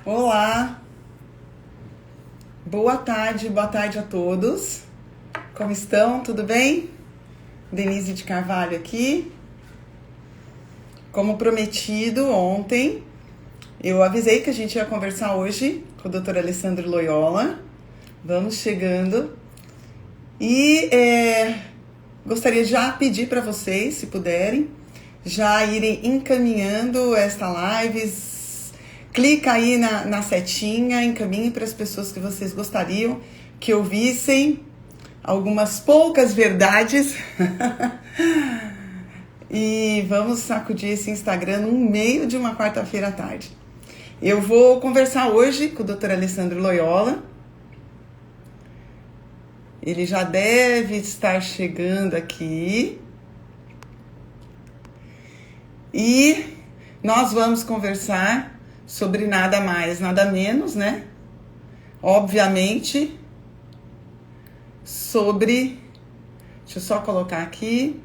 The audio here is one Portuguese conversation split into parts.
Olá, boa tarde a todos. Como estão? Tudo bem? Denise de Carvalho aqui. Como prometido ontem, eu avisei que a gente ia conversar hoje com o Dr. Alessandro Loyola. Vamos chegando. E gostaria de já pedir para vocês, se puderem, já irem encaminhando esta live. Clica aí na setinha, encaminhe para as pessoas que vocês gostariam que ouvissem algumas poucas verdades. E vamos sacudir esse Instagram no meio de uma quarta-feira à tarde. Eu vou conversar hoje com o Dr. Alessandro Loyola. Ele já deve estar chegando aqui. E nós vamos conversar sobre nada mais, nada menos, né? Obviamente, sobre... Deixa eu só colocar aqui.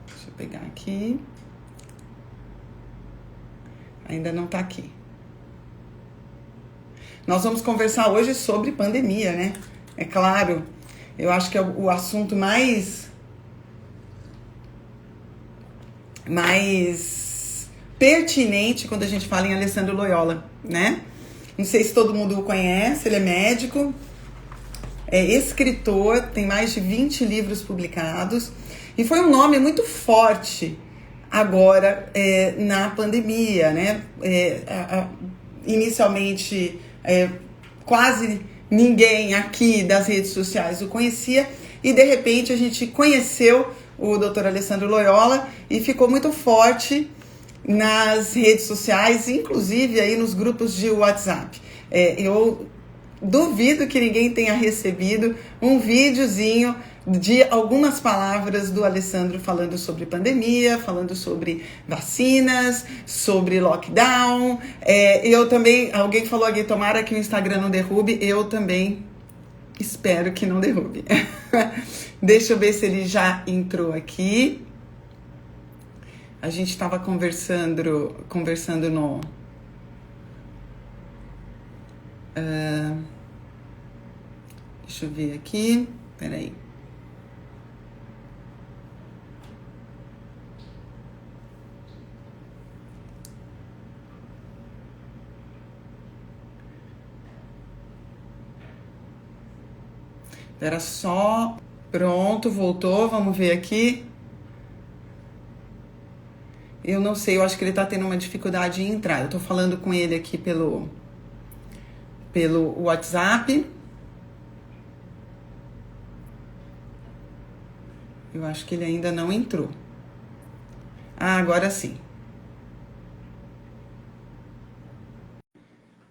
Deixa eu pegar aqui. Ainda não tá aqui. Nós vamos conversar hoje sobre pandemia, né? É claro, eu acho que é o assunto mais pertinente quando a gente fala em Alessandro Loyola, né? Não sei se todo mundo o conhece, ele é médico, é escritor, tem mais de 20 livros publicados e foi um nome muito forte agora na pandemia, né? Inicialmente, quase ninguém aqui das redes sociais o conhecia e de repente a gente conheceu o Dr. Alessandro Loyola e ficou muito forte nas redes sociais, inclusive aí nos grupos de WhatsApp. Eu duvido que ninguém tenha recebido um videozinho de algumas palavras do Alessandro falando sobre pandemia, falando sobre vacinas, sobre lockdown. Eu também, alguém falou aqui, tomara que o Instagram não derrube, eu também espero que não derrube. Deixa eu ver se ele já entrou aqui. A gente estava conversando no... deixa eu ver aqui. Peraí. Era só... Pronto, voltou. Vamos ver aqui. Eu não sei, eu acho que ele tá tendo uma dificuldade em entrar. Eu tô falando com ele aqui pelo WhatsApp. Eu acho que ele ainda não entrou. Ah, agora sim.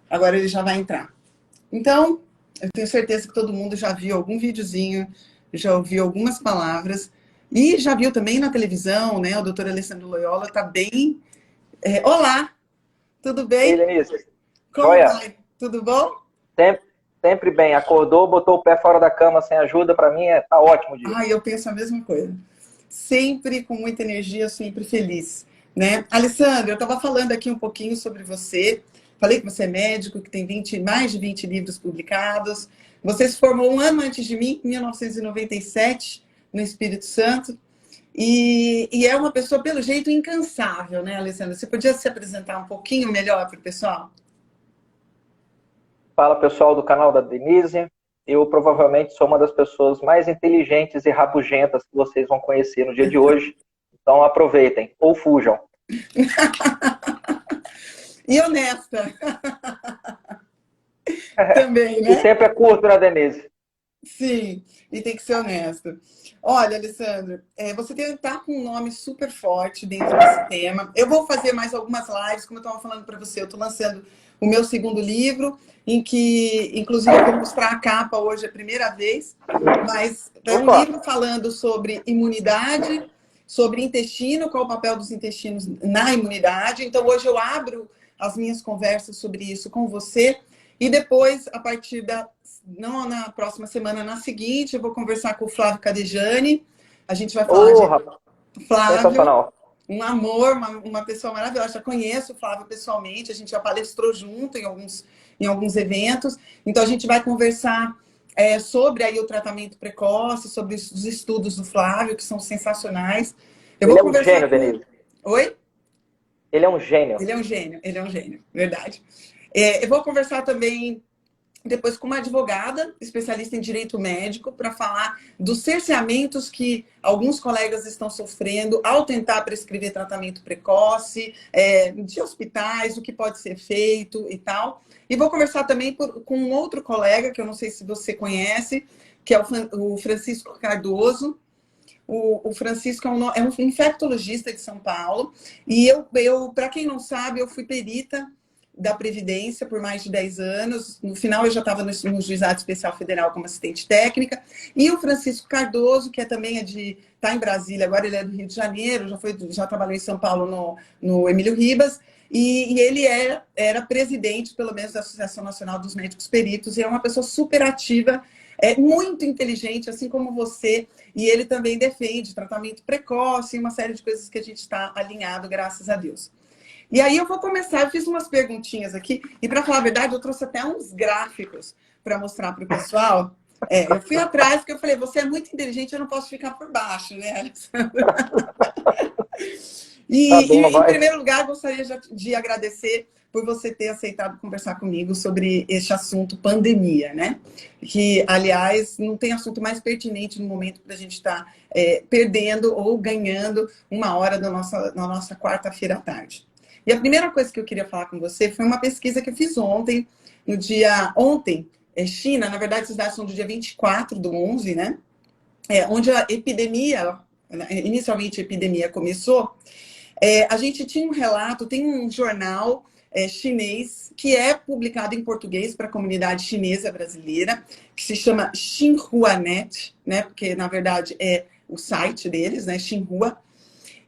Agora ele já vai entrar. Então, eu tenho certeza que todo mundo já viu algum videozinho, já ouviu algumas palavras e já viu também na televisão, né? O doutor Alessandro Loyola tá bem... olá, tudo Ei, bem? Denise. Como Joia? vai? Tudo bom? Sempre, sempre bem. Acordou, botou o pé fora da cama sem ajuda, pra mim tá ótimo o dia. Ah, eu penso a mesma coisa. Sempre com muita energia, sempre feliz, né? Alessandro, eu estava falando aqui um pouquinho sobre você. Falei que você é médico, que tem mais de 20 livros publicados. Você se formou um ano antes de mim, em 1997, no Espírito Santo. E é uma pessoa, pelo jeito, incansável, né, Alessandro? Você podia se apresentar um pouquinho melhor para o pessoal? Fala, pessoal do canal da Denise. Eu provavelmente sou uma das pessoas mais inteligentes e rabugentas que vocês vão conhecer no dia de hoje. Então aproveitem, ou fujam. E honesta também, E né? sempre é curto, né, Denise? Sim, e tem que ser honesto. Olha, Alessandro, você está com um nome super forte dentro desse tema. Eu vou fazer mais algumas lives, como eu estava falando para você, eu estou lançando o meu segundo livro, em que, inclusive, eu vou mostrar a capa hoje a primeira vez, mas é um Opa! livro falando sobre imunidade, sobre intestino, qual o papel dos intestinos na imunidade. Então, hoje eu abro as minhas conversas sobre isso com você, e depois, a partir não na próxima semana, na seguinte, eu vou conversar com o Flávio Cadejani. A gente vai falar Ô, de rapaz, Flávio, sensacional. um amor, uma pessoa maravilhosa. Já conheço o Flávio pessoalmente, a gente já palestrou junto em alguns eventos. Então, a gente vai conversar sobre aí o tratamento precoce, sobre os estudos do Flávio, que são sensacionais. Eu Ele vou é um conversar gênio, com... Denise. Oi? Ele é um gênio. Ele é um gênio, verdade. Eu vou conversar também depois com uma advogada, especialista em direito médico, para falar dos cerceamentos que alguns colegas estão sofrendo ao tentar prescrever tratamento precoce, de hospitais, o que pode ser feito e tal. E vou conversar também com um outro colega, que eu não sei se você conhece, que é o Francisco Cardoso. O Francisco é um infectologista de São Paulo. E para quem não sabe, eu fui perita da Previdência por mais de 10 anos. No final, eu já estava no Juizado Especial Federal como assistente técnica. E o Francisco Cardoso, que também está em Brasília, agora ele é do Rio de Janeiro, já trabalhou em São Paulo no Emílio Ribas. E ele era presidente, pelo menos, da Associação Nacional dos Médicos Peritos, e é uma pessoa super ativa, muito inteligente, assim como você. E ele também defende tratamento precoce e uma série de coisas que a gente está alinhado, graças a Deus. E aí eu vou começar, eu fiz umas perguntinhas aqui, e para falar a verdade, eu trouxe até uns gráficos para mostrar para o pessoal. Eu fui atrás, porque eu falei, você é muito inteligente, eu não posso ficar por baixo, né, Alessandra? Tá bom, Em vai. primeiro lugar, gostaria de agradecer por você ter aceitado conversar comigo sobre este assunto pandemia, né? Que, aliás, não tem assunto mais pertinente no momento para a gente estar perdendo ou ganhando uma hora na nossa quarta-feira à tarde. E a primeira coisa que eu queria falar com você foi uma pesquisa que eu fiz ontem, China, na verdade, esses dados são do dia 24/11, né? Onde a epidemia, inicialmente a epidemia começou. A gente tinha um relato, tem um jornal chinês que é publicado em português para a comunidade chinesa brasileira, que se chama Xinhuanet, né? Porque, na verdade, é o site deles, né? Xinhua.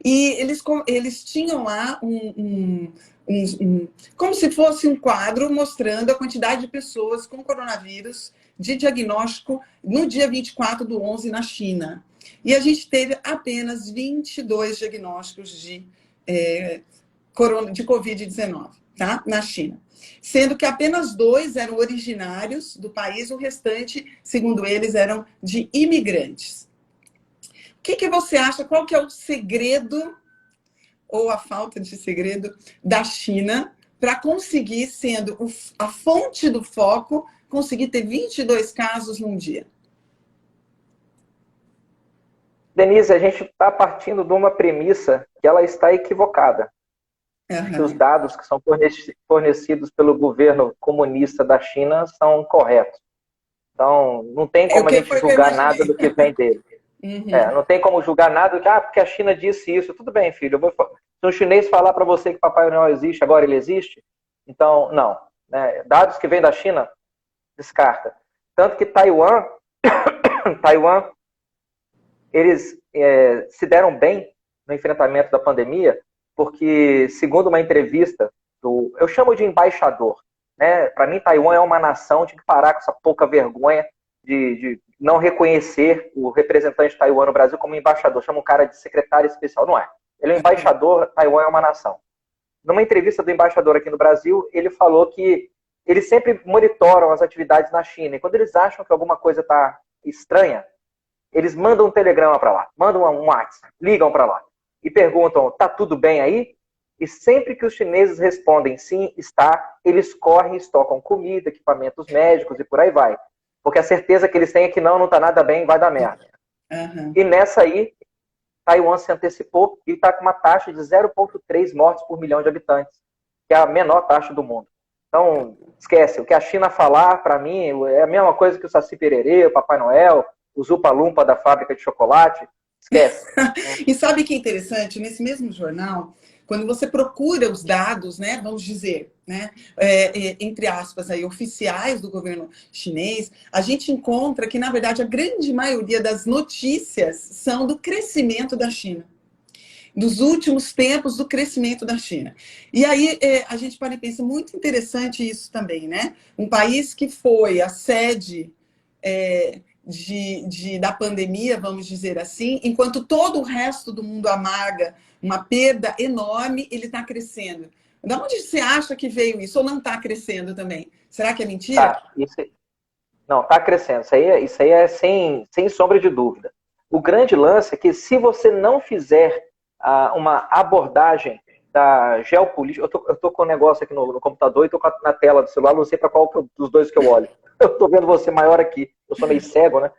E eles tinham lá como se fosse um quadro mostrando a quantidade de pessoas com coronavírus de diagnóstico no dia 24/11 na China. E a gente teve apenas 22 diagnósticos de Covid-19, tá? Na China. Sendo que apenas 2 eram originários do país, o restante, segundo eles, eram de imigrantes. O que você acha? Qual que é o segredo, ou a falta de segredo, da China para conseguir, sendo a fonte do foco, conseguir ter 22 casos num dia? Denise, a gente está partindo de uma premissa que ela está equivocada. Uhum. Que os dados que são fornecidos pelo governo comunista da China são corretos. Então, não tem como a gente julgar nada do que vem dele. Uhum. Não tem como julgar nada do que, porque a China disse isso. Tudo bem, filho. Se um chinês falar para você que Papai Noel existe, agora ele existe? Então, não. Né? Dados que vêm da China, descarta. Tanto que Taiwan, eles se deram bem no enfrentamento da pandemia, porque, segundo uma entrevista eu chamo de embaixador, né? Para mim, Taiwan é uma nação, tinha que parar com essa pouca vergonha de não reconhecer o representante de Taiwan no Brasil como embaixador. Chama um cara de secretário especial, não é. Ele é um embaixador, Taiwan é uma nação. Numa entrevista do embaixador aqui no Brasil, ele falou que eles sempre monitoram as atividades na China, e quando eles acham que alguma coisa está estranha, eles mandam um telegrama para lá, mandam um WhatsApp, ligam para lá e perguntam, tá tudo bem aí? E sempre que os chineses respondem sim, está, eles correm e estocam comida, equipamentos médicos e por aí vai. Porque a certeza que eles têm é que não está nada bem, vai dar merda. Uhum. E nessa aí, Taiwan se antecipou e está com uma taxa de 0,3 mortes por milhão de habitantes, que é a menor taxa do mundo. Então, esquece, o que a China falar, para mim, é a mesma coisa que o Saci Pererê, o Papai Noel, o Zupa-Lumpa da fábrica de chocolate, esquece. E sabe que é interessante? Nesse mesmo jornal, quando você procura os dados, né, vamos dizer, né, entre aspas, aí, oficiais do governo chinês, a gente encontra que, na verdade, a grande maioria das notícias são do crescimento da China. Dos últimos tempos do crescimento da China. E aí a gente para e pensa, muito interessante isso também, né? Um país que foi a sede da pandemia, vamos dizer assim, enquanto todo o resto do mundo amarga uma perda enorme, ele está crescendo. De onde você acha que veio isso? Ou não está crescendo também? Será que é mentira? Tá, não, está crescendo. Isso aí é sem sombra de dúvida. O grande lance é que se você não fizer uma abordagem da geopolítica. Eu tô com um negócio aqui no computador e tô na tela do celular, não sei para qual dos dois que eu olho. Eu tô vendo você maior aqui. Eu sou meio cego, né?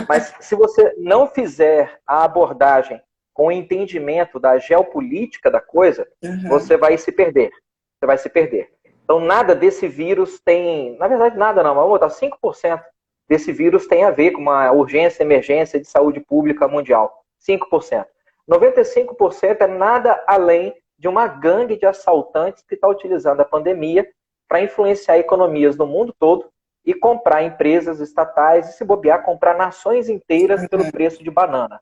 Mas se você não fizer a abordagem com o entendimento da geopolítica da coisa, você vai se perder. Você vai se perder. Então, nada desse vírus tem... Na verdade, nada não. Vamos botar 5% desse vírus tem a ver com uma urgência, emergência de saúde pública mundial. 5%. 95% é nada além de uma gangue de assaltantes que está utilizando a pandemia para influenciar economias no mundo todo e comprar empresas estatais e, se bobear, comprar nações inteiras pelo preço de banana.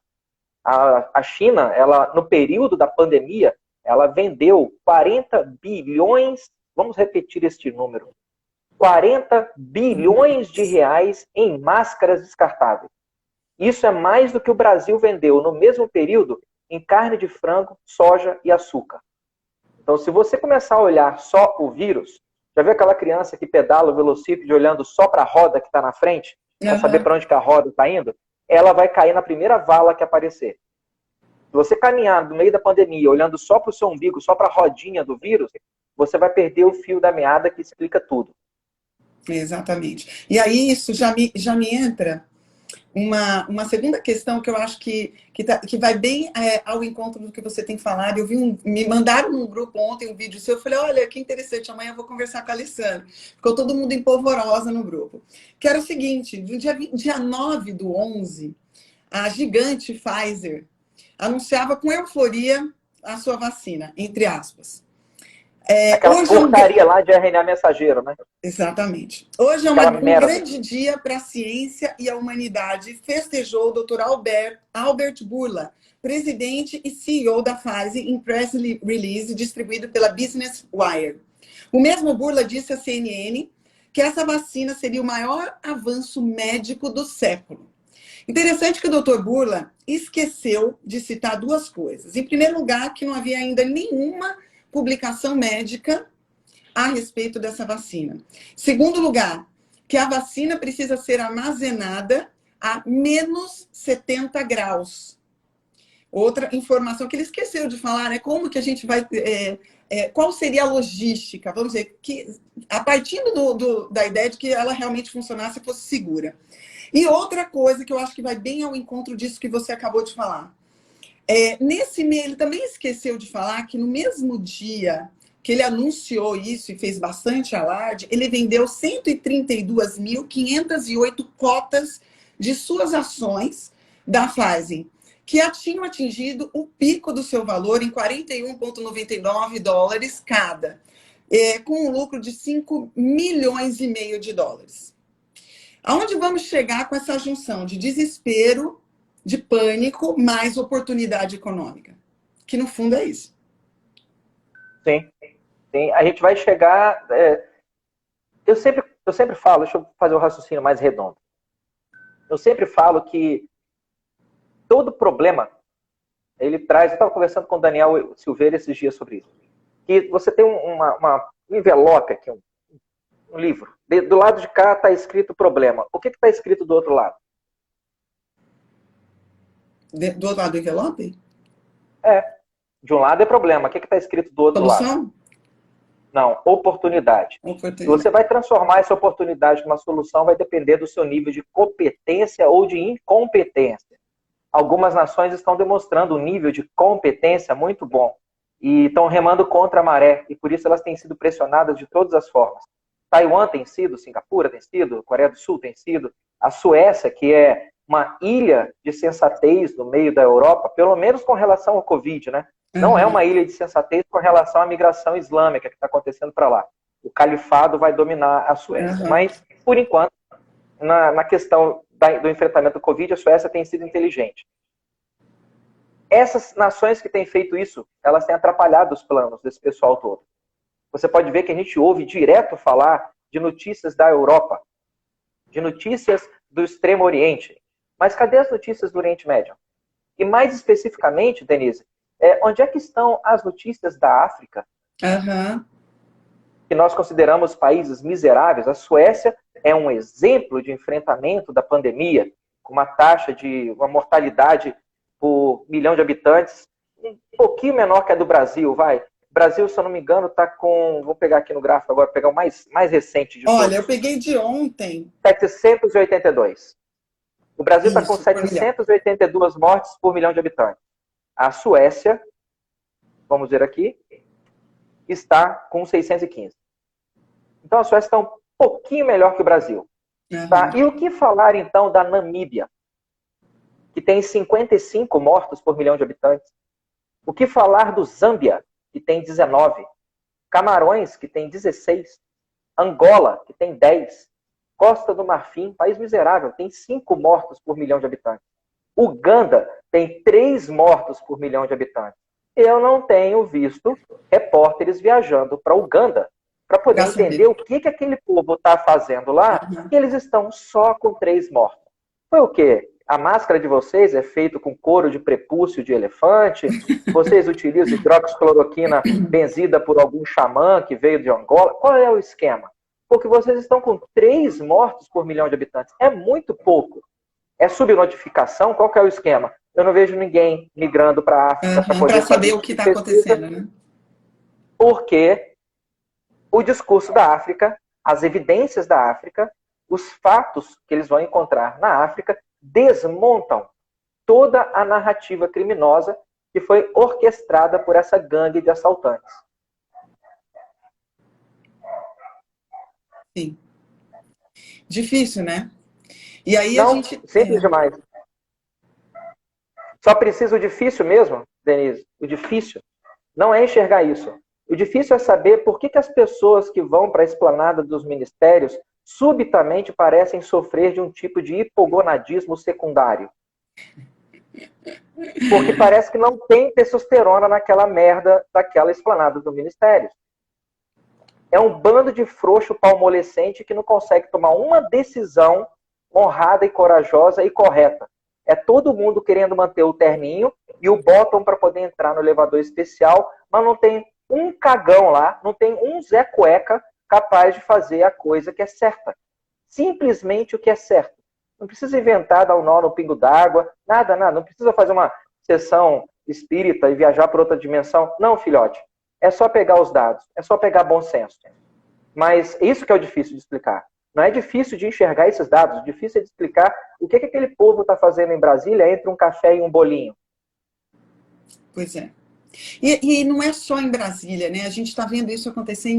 A China, ela, no período da pandemia, ela vendeu 40 bilhões, vamos repetir este número, 40 bilhões de reais em máscaras descartáveis. Isso é mais do que o Brasil vendeu no mesmo período em carne de frango, soja e açúcar. Então, se você começar a olhar só o vírus, já viu aquela criança que pedala o velocípede olhando só para a roda que está na frente, para saber para onde que a roda está indo? Ela vai cair na primeira vala que aparecer. Se você caminhar no meio da pandemia olhando só para o seu umbigo, só para a rodinha do vírus, você vai perder o fio da meada que explica tudo. Exatamente. E aí isso já me entra uma segunda questão que eu acho que vai bem ao encontro do que você tem falado. Eu me mandaram num grupo ontem um vídeo seu, eu falei, olha, que interessante, amanhã eu vou conversar com a Alessandra. Ficou todo mundo empolvorosa no grupo. Que era o seguinte, no dia 9/11, a gigante Pfizer anunciava com euforia a sua vacina, entre aspas. Aquela porcaria lá de RNA mensageiro, né? Exatamente. Hoje é um grande dia para a ciência e a humanidade. Festejou o Dr. Albert Bourla, presidente e CEO da Pfizer, em press release distribuído pela Business Wire. O mesmo Bourla disse à CNN que essa vacina seria o maior avanço médico do século. Interessante que o Dr. Bourla esqueceu de citar duas coisas. Em primeiro lugar, que não havia ainda nenhuma publicação médica a respeito dessa vacina. Segundo lugar, que a vacina precisa ser armazenada a menos 70 graus. Outra informação que ele esqueceu de falar é como que a gente vai... qual seria a logística? Vamos dizer, que, a partir da ideia de que ela realmente funcionasse e fosse segura. E outra coisa que eu acho que vai bem ao encontro disso que você acabou de falar. Nesse meio, ele também esqueceu de falar que no mesmo dia que ele anunciou isso e fez bastante alarde, ele vendeu 132.508 cotas de suas ações da Pfizer, que tinham atingido o pico do seu valor em 41,99 dólares cada, com um lucro de 5,5 milhões de dólares. Aonde vamos chegar com essa junção de desespero, de pânico, mais oportunidade econômica? Que no fundo é isso. Sim. Sim. A gente vai chegar... Eu sempre falo, deixa eu fazer um raciocínio mais redondo. Eu sempre falo que todo problema, ele traz... Eu estava conversando com o Daniel Silveira esses dias sobre isso. Que você tem um envelope aqui, um livro. Do lado de cá está escrito problema. O que está escrito do outro lado? Do outro lado do envelope? De um lado é problema. O que está escrito do outro lado? Não, oportunidade. Se você vai transformar essa oportunidade numa solução, vai depender do seu nível de competência ou de incompetência. Algumas nações estão demonstrando um nível de competência muito bom e estão remando contra a maré, e por isso elas têm sido pressionadas de todas as formas. Taiwan tem sido, Singapura tem sido, Coreia do Sul tem sido, a Suécia, que é uma ilha de sensatez no meio da Europa, pelo menos com relação ao Covid, né? Não é uma ilha de sensatez com relação à migração islâmica que está acontecendo para lá. O califado vai dominar a Suécia. Mas, por enquanto, na questão do enfrentamento do Covid, a Suécia tem sido inteligente. Essas nações que têm feito isso, elas têm atrapalhado os planos desse pessoal todo. Você pode ver que a gente ouve direto falar de notícias da Europa, de notícias do Extremo Oriente. Mas cadê as notícias do Oriente Médio? E mais especificamente, Denise, onde é que estão as notícias da África? Aham. Que nós consideramos países miseráveis. A Suécia é um exemplo de enfrentamento da pandemia, com uma taxa de uma mortalidade por milhão de habitantes um pouquinho menor que a do Brasil, vai. O Brasil, se eu não me engano, está com... Vou pegar aqui no gráfico agora, pegar o mais recente de Olha, eu todos. peguei de ontem. 782. O Brasil está com Isso, por milhão. 782 mortes por milhão de habitantes. A Suécia, vamos ver aqui, está com 615. Então a Suécia está um pouquinho melhor que o Brasil. Tá? E o que falar então da Namíbia, que tem 55 mortos por milhão de habitantes? O que falar do Zâmbia, que tem 19? Camarões, que tem 16? Angola, que tem 10? Costa do Marfim, país miserável, tem 5 mortos por milhão de habitantes. Uganda tem 3 mortos por milhão de habitantes. Eu não tenho visto repórteres viajando para Uganda para poder entender o que aquele povo está fazendo lá, e eles estão só com 3 mortos. Foi o quê? A máscara de vocês é feita com couro de prepúcio de elefante? Vocês utilizam hidroxicloroquina benzida por algum xamã que veio de Angola? Qual é o esquema? Porque vocês estão com 3 mortos por milhão de habitantes. É muito pouco. É subnotificação? Qual que é o esquema? Eu não vejo ninguém migrando para a África para poder saber o que está acontecendo, né? Porque o discurso da África, as evidências da África, os fatos que eles vão encontrar na África desmontam toda a narrativa criminosa que foi orquestrada por essa gangue de assaltantes. Sim. Difícil, né? E aí Não, a gente... simples demais. Só precisa o difícil mesmo, Denise. O difícil não é enxergar isso. O difícil é saber por que as pessoas que vão para a esplanada dos ministérios subitamente parecem sofrer de um tipo de hipogonadismo secundário. Porque parece que não tem testosterona naquela merda daquela esplanada do ministério. É um bando de frouxo palmolescente que não consegue tomar uma decisão honrada e corajosa e correta. É todo mundo querendo manter o terninho e o bottom para poder entrar no elevador especial, mas não tem um cagão lá, não tem um Zé Cueca capaz de fazer a coisa que é certa. Simplesmente o que é certo. Não precisa inventar, dar um nó no pingo d'água, nada. Não precisa fazer uma sessão espírita e viajar para outra dimensão. Não, filhote. É só pegar os dados, é só pegar bom senso. Mas isso que é o difícil de explicar. Não é difícil de enxergar esses dados, o difícil é de explicar o que aquele povo está fazendo em Brasília entre um café e um bolinho. Pois é. E não é só em Brasília, né? A gente está vendo isso acontecer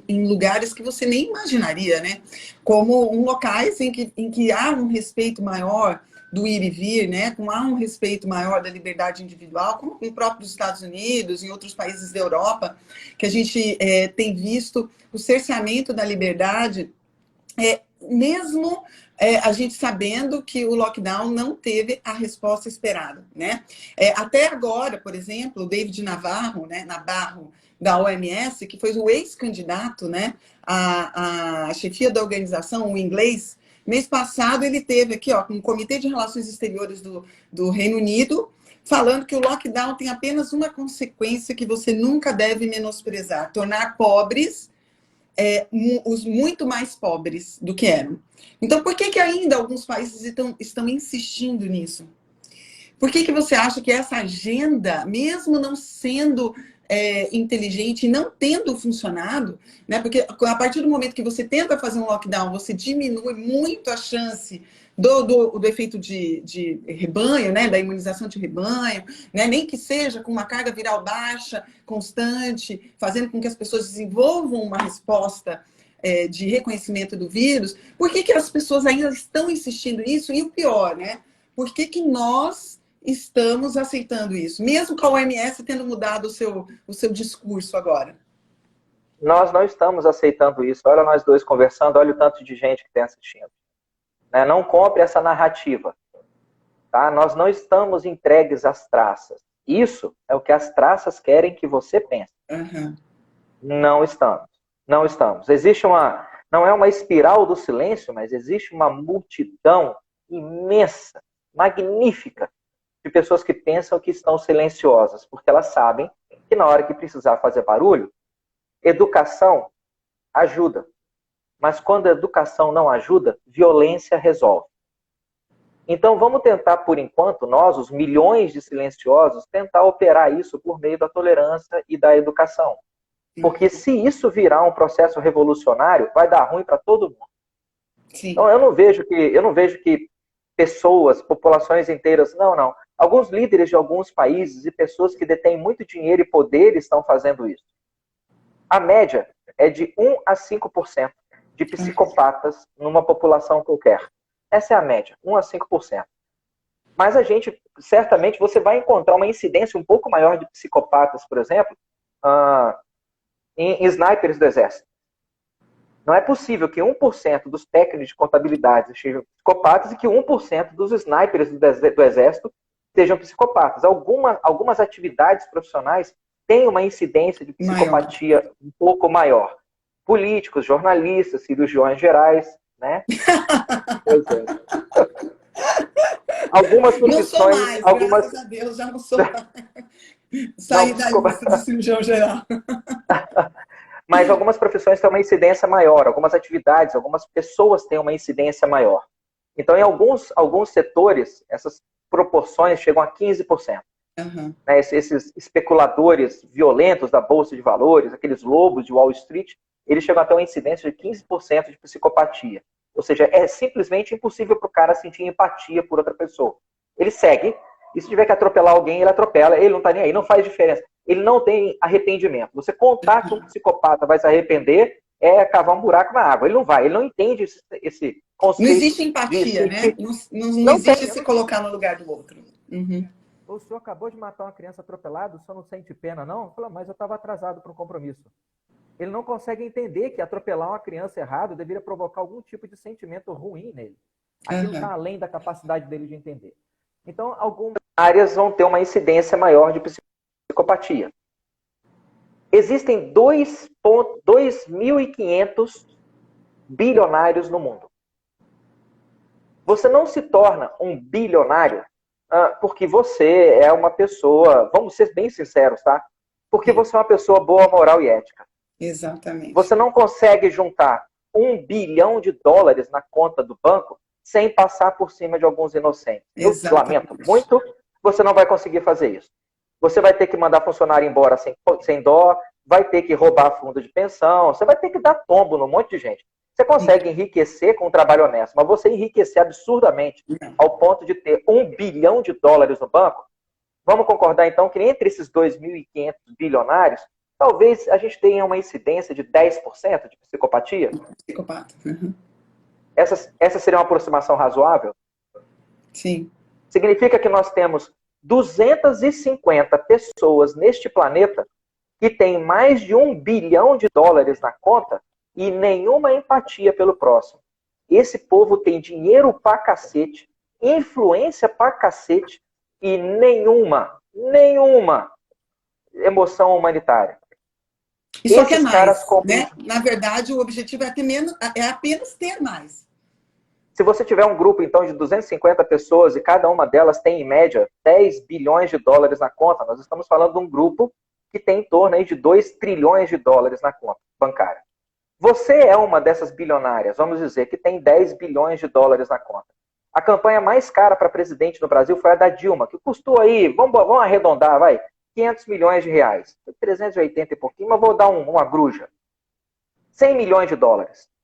em lugares que você nem imaginaria, né? Como locais em que há um respeito maior do ir e vir, né? Como há um respeito maior da liberdade individual, como no próprio Estados Unidos, em outros países da Europa, que a gente tem visto o cerceamento da liberdade, mesmo a gente sabendo que o lockdown não teve a resposta esperada, né? Até agora, por exemplo, o David Navarro, né, Navarro, da OMS, que foi o ex-candidato, né, à chefia da organização, o inglês, mês passado ele teve aqui, ó, com o Comitê de Relações Exteriores do Reino Unido, falando que o lockdown tem apenas uma consequência que você nunca deve menosprezar: tornar pobres os muito mais pobres do que eram. Então, por que ainda alguns países estão insistindo nisso? Por que você acha que essa agenda, mesmo não sendo inteligente e não tendo funcionado, né? Porque a partir do momento que você tenta fazer um lockdown, você diminui muito a chance do efeito de rebanho, né? Da imunização de rebanho, né? Nem que seja com uma carga viral baixa, constante, fazendo com que as pessoas desenvolvam uma resposta de reconhecimento do vírus. Por que as pessoas ainda estão insistindo nisso? E o pior, né? Por que nós estamos aceitando isso, mesmo com a OMS tendo mudado o seu discurso agora? Nós não estamos aceitando isso. Olha nós dois conversando, olha o tanto de gente que tem assistindo. Né? Não compre essa narrativa. Tá? Nós não estamos entregues às traças. Isso é o que as traças querem que você pense. Uhum. Não estamos. Não estamos. Existe uma... não é uma espiral do silêncio, mas existe uma multidão imensa, magnífica, de pessoas que pensam que estão silenciosas, porque elas sabem que na hora que precisar fazer barulho, educação ajuda. Mas quando a educação não ajuda, violência resolve. Então vamos tentar, por enquanto, nós, os milhões de silenciosos, tentar operar isso por meio da tolerância e da educação. Porque se isso virar um processo revolucionário, vai dar ruim para todo mundo. Sim. Então eu não vejo que pessoas, populações inteiras, não. Alguns líderes de alguns países e pessoas que detêm muito dinheiro e poder estão fazendo isso. A média é de 1 a 5% de psicopatas numa população qualquer. Essa é a média, 1 a 5%. Mas certamente, você vai encontrar uma incidência um pouco maior de psicopatas, por exemplo, em snipers do Exército. Não é possível que 1% dos técnicos de contabilidade sejam psicopatas e que 1% dos snipers do Exército sejam psicopatas. Algumas atividades profissionais têm uma incidência de psicopatia um pouco maior. Políticos, jornalistas, cirurgiões gerais, né? Pois é. Algumas profissões... Não sou mais, graças a Deus, já não sou mais. Saí da lista do cirurgião geral. Mas algumas profissões têm uma incidência maior, algumas atividades, algumas pessoas têm uma incidência maior. Então, em alguns setores, essas proporções chegam a 15%. Uhum. Né, esses especuladores violentos da Bolsa de Valores, aqueles lobos de Wall Street, eles chegam até uma incidência de 15% de psicopatia. Ou seja, é simplesmente impossível para o cara sentir empatia por outra pessoa. Ele segue, e se tiver que atropelar alguém, ele atropela, ele não está nem aí, não faz diferença. Ele não tem arrependimento. Você contar que um psicopata vai se arrepender é cavar um buraco na água. Ele não vai, ele não entende esse conceito. Não existe empatia, né? Não existe se colocar no lugar do outro. Uhum. O senhor acabou de matar uma criança atropelada, o senhor não sente pena, não? Fala, mas eu estava atrasado para um compromisso. Ele não consegue entender que atropelar uma criança errado deveria provocar algum tipo de sentimento ruim nele. Aquilo está além da capacidade dele de entender. Então, algumas áreas vão ter uma incidência maior de psicopatia. Existem 2.500 bilionários no mundo. Você não se torna um bilionário porque você é uma pessoa, vamos ser bem sinceros, tá? Porque você é uma pessoa boa, moral e ética. Exatamente. Você não consegue juntar $1 bilhão na conta do banco sem passar por cima de alguns inocentes. Eu lamento muito, você não vai conseguir fazer isso. Você vai ter que mandar funcionário embora sem dó, vai ter que roubar fundo de pensão, você vai ter que dar tombo num monte de gente. Você consegue enriquecer com um trabalho honesto, mas você enriquecer absurdamente ao ponto de ter $1 bilhão no banco, vamos concordar então que entre esses 2.500 bilionários, talvez a gente tenha uma incidência de 10% de psicopatia? Psicopata. Uhum. Essa seria uma aproximação razoável? Sim. Significa que nós temos 250 pessoas neste planeta que têm mais de $1 bilhão na conta e nenhuma empatia pelo próximo. Esse povo tem dinheiro pra cacete, influência pra cacete e nenhuma emoção humanitária. E só quer mais, né? Na verdade, o objetivo é apenas ter mais. Se você tiver um grupo, então, de 250 pessoas e cada uma delas tem, em média, $10 bilhões na conta, nós estamos falando de um grupo que tem em torno aí de $2 trilhões na conta bancária. Você é uma dessas bilionárias, vamos dizer, que tem $10 bilhões na conta. A campanha mais cara para presidente no Brasil foi a da Dilma, que custou aí, vamos arredondar, vai, R$500 milhões. 380 e pouquinho, mas vou dar uma gruja. $100 milhões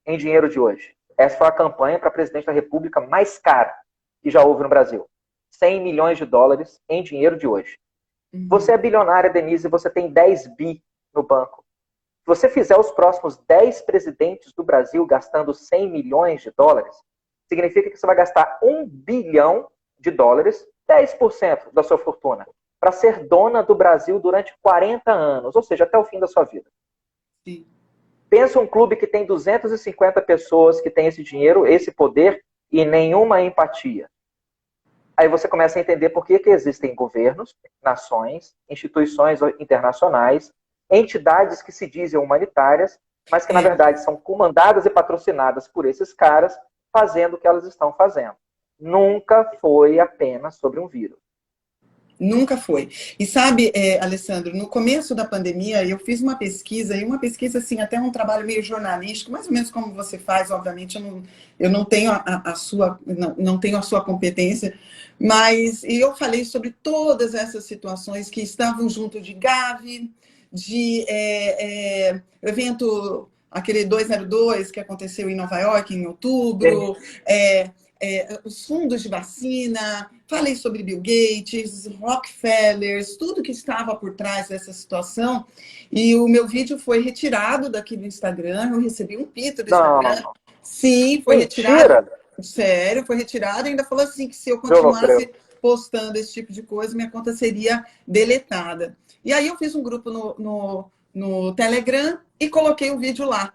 em dinheiro de hoje. Essa foi a campanha para presidente da República mais cara que já houve no Brasil. $100 milhões em dinheiro de hoje. Uhum. Você é bilionária, Denise, e você tem 10 bi no banco. Se você fizer os próximos 10 presidentes do Brasil gastando $100 milhões, significa que você vai gastar $1 bilhão, 10% da sua fortuna, para ser dona do Brasil durante 40 anos, ou seja, até o fim da sua vida. Sim. Pensa um clube que tem 250 pessoas que têm esse dinheiro, esse poder e nenhuma empatia. Aí você começa a entender por que existem governos, nações, instituições internacionais, entidades que se dizem humanitárias, mas que, na verdade, são comandadas e patrocinadas por esses caras fazendo o que elas estão fazendo. Nunca foi apenas sobre um vírus. Nunca foi. E sabe, Alessandro, no começo da pandemia, eu fiz uma pesquisa, e uma pesquisa, assim, até um trabalho meio jornalístico, mais ou menos como você faz, obviamente, eu não tenho a sua, não tenho a sua competência, mas eu falei sobre todas essas situações que estavam junto de Gavi, de evento, aquele 202 que aconteceu em Nova York em outubro, os fundos de vacina, falei sobre Bill Gates, Rockefellers, tudo que estava por trás dessa situação. E o meu vídeo foi retirado daqui do Instagram, eu recebi um pito do Instagram. Não. Sim, foi Mentira! retirado. Sério, foi retirado e ainda falou assim que se eu Eu não creio. continuasse postando esse tipo de coisa, minha conta seria deletada. E aí eu fiz um grupo no Telegram e coloquei o vídeo lá.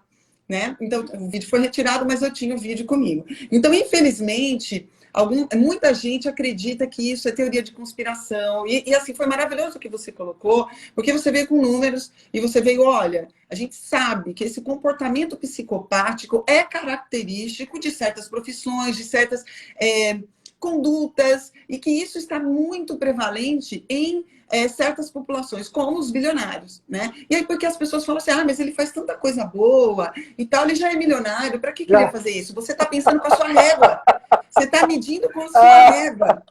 Né? Então, o vídeo foi retirado, mas eu tinha o vídeo comigo. Então, infelizmente, muita gente acredita que isso é teoria de conspiração. E assim, foi maravilhoso o que você colocou, porque você veio com números e você veio, olha, a gente sabe que esse comportamento psicopático é característico de certas profissões, de certas condutas, e que isso está muito prevalente em certas populações, como os bilionários, né? E aí, porque as pessoas falam assim, mas ele faz tanta coisa boa e tal, ele já é milionário, para que ele ia fazer isso? Você está pensando com a sua régua, você está medindo com a sua régua,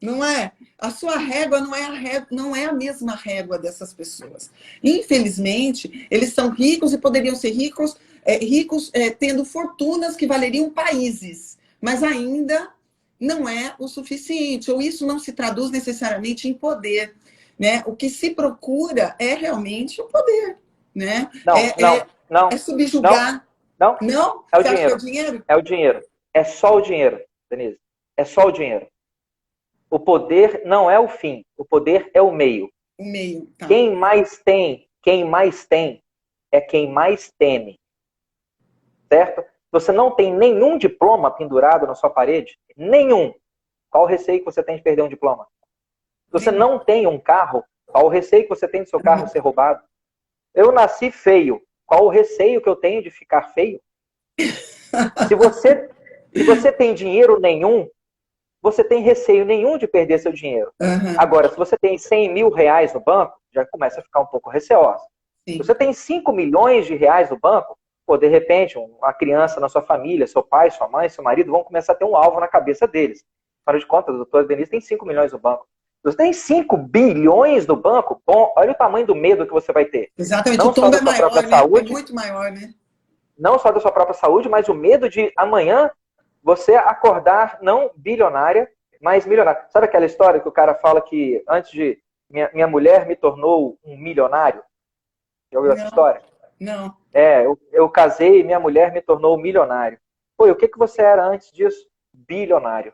não é? A sua régua não é a mesma régua dessas pessoas. Infelizmente, eles são ricos e poderiam ser ricos tendo fortunas que valeriam países, mas ainda não é o suficiente, ou isso não se traduz necessariamente em poder. Né? O que se procura é realmente o poder. Né? Não. É subjugar. Não? Não? É o Você acha que é o dinheiro. dinheiro? É o dinheiro. É só o dinheiro, Denise. É só o dinheiro. O poder não é o fim. O poder é o meio. O meio, tá. Quem mais tem é quem mais teme. Certo? Você não tem nenhum diploma pendurado na sua parede? Nenhum. Qual o receio que você tem de perder um diploma? Se você não tem um carro, qual o receio que você tem de seu carro ser roubado? Eu nasci feio. Qual o receio que eu tenho de ficar feio? Se você tem dinheiro nenhum, você tem receio nenhum de perder seu dinheiro. Agora, se você tem 100 mil reais no banco, já começa a ficar um pouco receosa. Se você tem 5 milhões de reais no banco, de repente, uma criança na sua família, seu pai, sua mãe, seu marido, vão começar a ter um alvo na cabeça deles. Afinal de contas, a doutora Denise tem 5 milhões no banco. Se você tem 5 bilhões no banco, bom, olha o tamanho do medo que você vai ter. Exatamente, não o tom só da é sua maior, própria né? saúde, É muito maior, né? Não só da sua própria saúde, mas o medo de amanhã você acordar não bilionária, mas milionária. Sabe aquela história que o cara fala que antes de minha mulher me tornou um milionário? Já ouviu essa história? Não. Eu casei e minha mulher me tornou um milionário. Pô, e o que você era antes disso? Bilionário.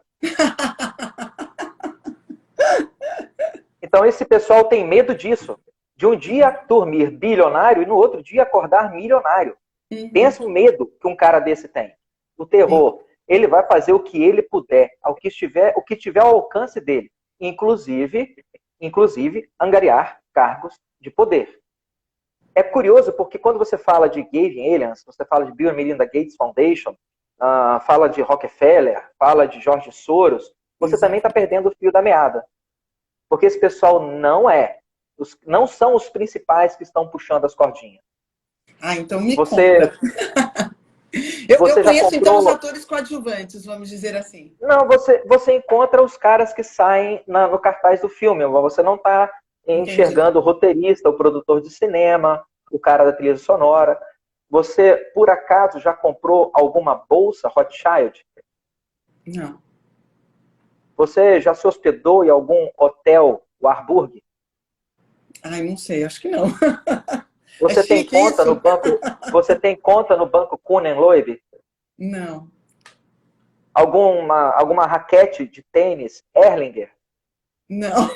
Então esse pessoal tem medo disso. De um dia dormir bilionário e no outro dia acordar milionário. Pensa o medo que um cara desse tem. O terror. Ele vai fazer o que ele puder, o que tiver ao alcance dele. Inclusive angariar cargos de poder. É curioso porque quando você fala de Gavin Alliance, você fala de Bill and Melinda Gates Foundation, fala de Rockefeller, fala de George Soros, você também está perdendo o fio da meada. Porque esse pessoal não são os principais que estão puxando as cordinhas. Então me conta. Eu conheço então os atores coadjuvantes, vamos dizer assim. Não, você encontra os caras que saem no cartaz do filme. Você não está enxergando o roteirista, o produtor de cinema, o cara da trilha sonora. Você, por acaso, já comprou alguma bolsa Rothschild? Não. Você já se hospedou em algum hotel Warburg? Não sei, acho que não. Você tem conta no banco? Você tem conta no banco Kuhn Loeb? Não. Alguma raquete de tênis Erlinger? Não,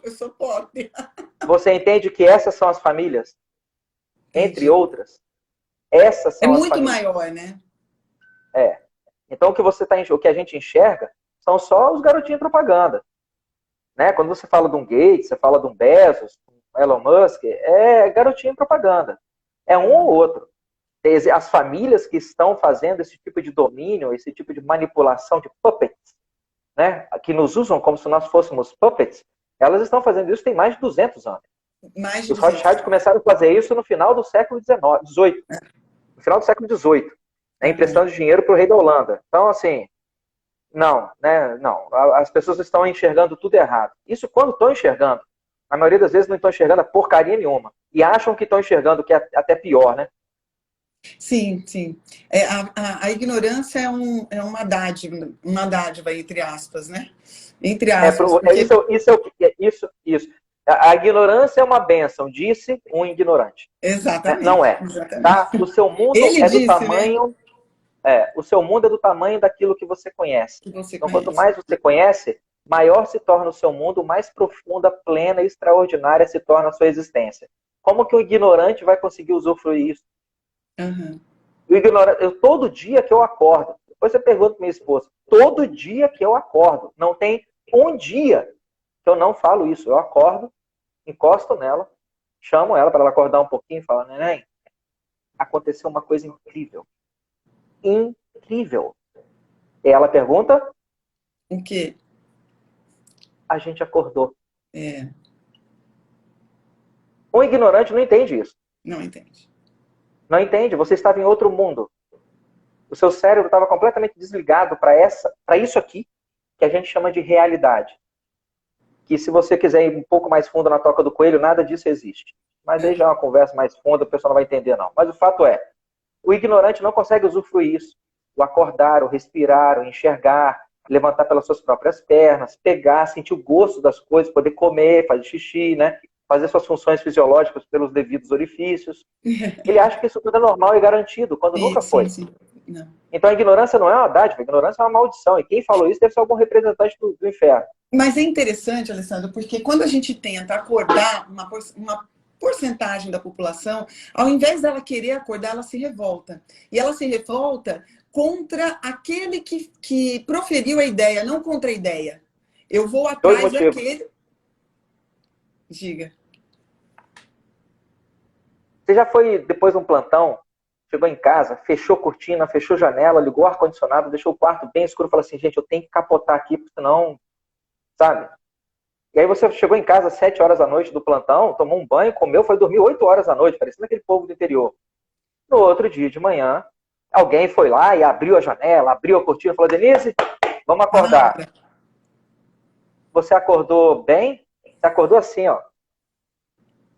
eu sou pobre. Você entende que essas são as famílias? Entre outras. Essas são as famílias. É muito maior, né? Então o que a gente enxerga são só os garotinhos de propaganda. Né? Quando você fala de um Gates, você fala de um Bezos, Elon Musk, é garotinho de propaganda. É um ou outro. As famílias que estão fazendo esse tipo de domínio, esse tipo de manipulação de puppets, né, que nos usam como se nós fôssemos puppets, elas estão fazendo isso tem mais de 200 anos. Mais de Os 200 Rothschild começaram a fazer isso no final do século XVIII. No final do século XVIII. Né, emprestando dinheiro para o rei da Holanda. Então, assim, não, né, não. As pessoas estão enxergando tudo errado. Isso quando estão enxergando. A maioria das vezes não estão enxergando a porcaria nenhuma. E acham que estão enxergando, que é até pior, né? Sim, sim. A ignorância é uma dádiva, entre aspas, né? Entre aspas, porque... Isso. A ignorância é uma bênção, disse um ignorante. Né? Não Exatamente, é. exatamente. Tá? O seu mundo Ele é do disse, né? tamanho... o seu mundo é do tamanho daquilo que você conhece. Que você Então, quanto conhece. mais você conhece, maior se torna o seu mundo, mais profunda, plena e extraordinária se torna a sua existência. Como que o ignorante vai conseguir usufruir isso? Uhum. O ignorante, todo dia que eu acordo, depois você pergunta para minha esposa, todo dia que eu acordo, não tem um dia que eu não falo isso. Eu acordo, encosto nela, chamo ela para ela acordar um pouquinho e falo, neném, aconteceu uma coisa incrível. Incrível. E ela pergunta, O quê? a gente acordou. É, Um ignorante não entende isso. não entende. Não entende, você estava em outro mundo. O seu cérebro estava completamente desligado para isso aqui, que a gente chama de realidade. Que se você quiser ir um pouco mais fundo na toca do coelho, nada disso existe. Mas aí já é uma conversa mais funda, o pessoal não vai entender não. Mas o fato é, o ignorante não consegue usufruir isso. O acordar, o respirar, o enxergar, levantar pelas suas próprias pernas, pegar, sentir o gosto das coisas, poder comer, fazer xixi, né? Fazer suas funções fisiológicas pelos devidos orifícios. Ele acha que isso tudo é normal e garantido, quando nunca foi. Sim. Não. Então a ignorância não é uma dádiva, a ignorância é uma maldição. E quem falou isso deve ser algum representante do inferno. Mas é interessante, Alessandro, porque quando a gente tenta acordar uma porcentagem da população, ao invés dela querer acordar, ela se revolta. E ela se revolta contra aquele que proferiu a ideia, não contra a ideia. Eu vou atrás daquele... Diga. Você já foi, depois de um plantão, chegou em casa, fechou cortina, fechou janela, ligou o ar-condicionado, deixou o quarto bem escuro e falou assim, gente, eu tenho que capotar aqui, porque senão, sabe? E aí você chegou em casa às 7 horas da noite do plantão, tomou um banho, comeu, foi dormir 8 horas da noite, parecendo aquele povo do interior. No outro dia de manhã, alguém foi lá e abriu a janela, abriu a cortina e falou, Denise, vamos acordar. Você acordou bem? Você acordou assim, ó.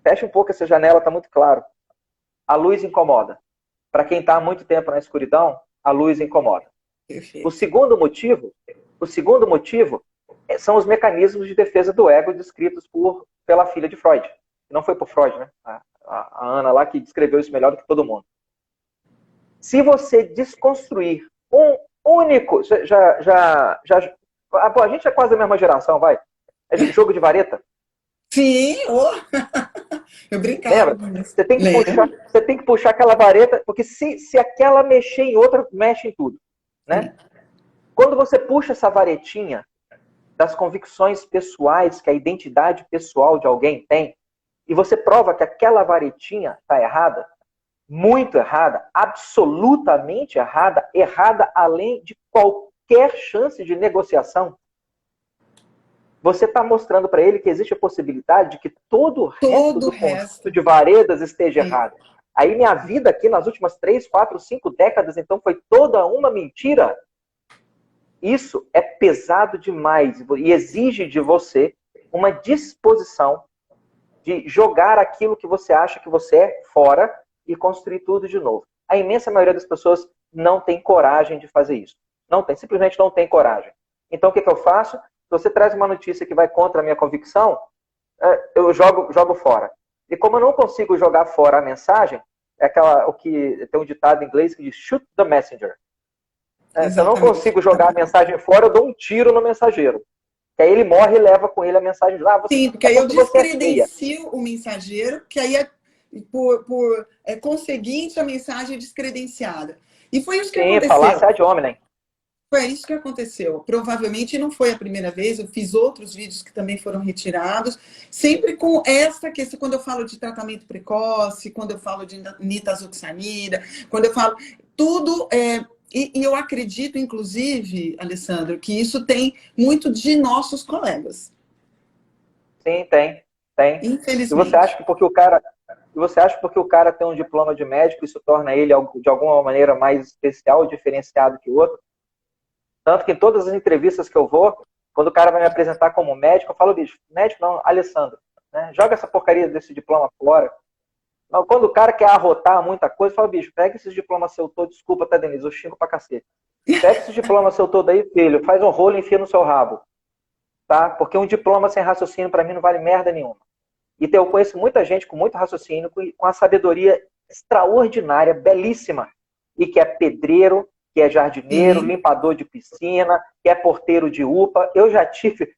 Fecha um pouco essa janela, tá muito claro. A luz incomoda. Para quem está há muito tempo na escuridão, a luz incomoda. Perfeito. O segundo motivo são os mecanismos de defesa do ego descritos pela filha de Freud. Não foi por Freud, né? A Ana lá que descreveu isso melhor do que todo mundo. Se você desconstruir um único... a gente é quase da mesma geração, vai. É jogo de vareta. Sim, eu brincava. Lembra? Você tem que puxar aquela vareta, porque se aquela mexer em outra, mexe em tudo. Né? Quando você puxa essa varetinha das convicções pessoais que a identidade pessoal de alguém tem, e você prova que aquela varetinha está errada, muito errada, absolutamente errada, errada além de qualquer chance de negociação, você está mostrando para ele que existe a possibilidade de que todo o resto do conjunto de varedas esteja errado. Aí minha vida aqui nas últimas 3, 4, 5 décadas, então, foi toda uma mentira. Isso é pesado demais e exige de você uma disposição de jogar aquilo que você acha que você é fora e construir tudo de novo. A imensa maioria das pessoas não tem coragem de fazer isso. Simplesmente não tem coragem. Então, o que eu faço? Se você traz uma notícia que vai contra a minha convicção, eu jogo fora. E como eu não consigo jogar fora a mensagem, o que tem um ditado em inglês que diz shoot the messenger. Se eu não consigo jogar a mensagem fora, eu dou um tiro no mensageiro. Que aí ele morre e leva com ele a mensagem. Sim, porque aí eu descredencio o mensageiro, que aí por conseguinte a mensagem é descredenciada. E foi isso que aconteceu. Sim, falar ad hominem. Foi isso que aconteceu. Provavelmente não foi a primeira vez, eu fiz outros vídeos que também foram retirados, sempre com essa questão, quando eu falo de tratamento precoce, quando eu falo de nitazoxanida, quando eu falo tudo, e eu acredito, inclusive, Alessandro, que isso tem muito de nossos colegas. Sim, tem, tem. E você Infelizmente. acha que porque o cara tem um diploma de médico, isso torna ele de alguma maneira mais especial, diferenciado que o outro? Tanto que em todas as entrevistas que eu vou, quando o cara vai me apresentar como médico, eu falo, bicho, médico não, Alessandro, né? Joga essa porcaria desse diploma fora. Mas quando o cara quer arrotar muita coisa, eu falo, bicho, pega esses diplomas seu todo, desculpa, tá, Denise, eu xingo pra cacete. Pega esses diplomas seu todo aí, filho, faz um rolo e enfia no seu rabo. Tá? Porque um diploma sem raciocínio, pra mim, não vale merda nenhuma. E eu conheço muita gente com muito raciocínio, com a sabedoria extraordinária, belíssima, e que é pedreiro, que é jardineiro, limpador de piscina, que é porteiro de UPA. Eu já tive,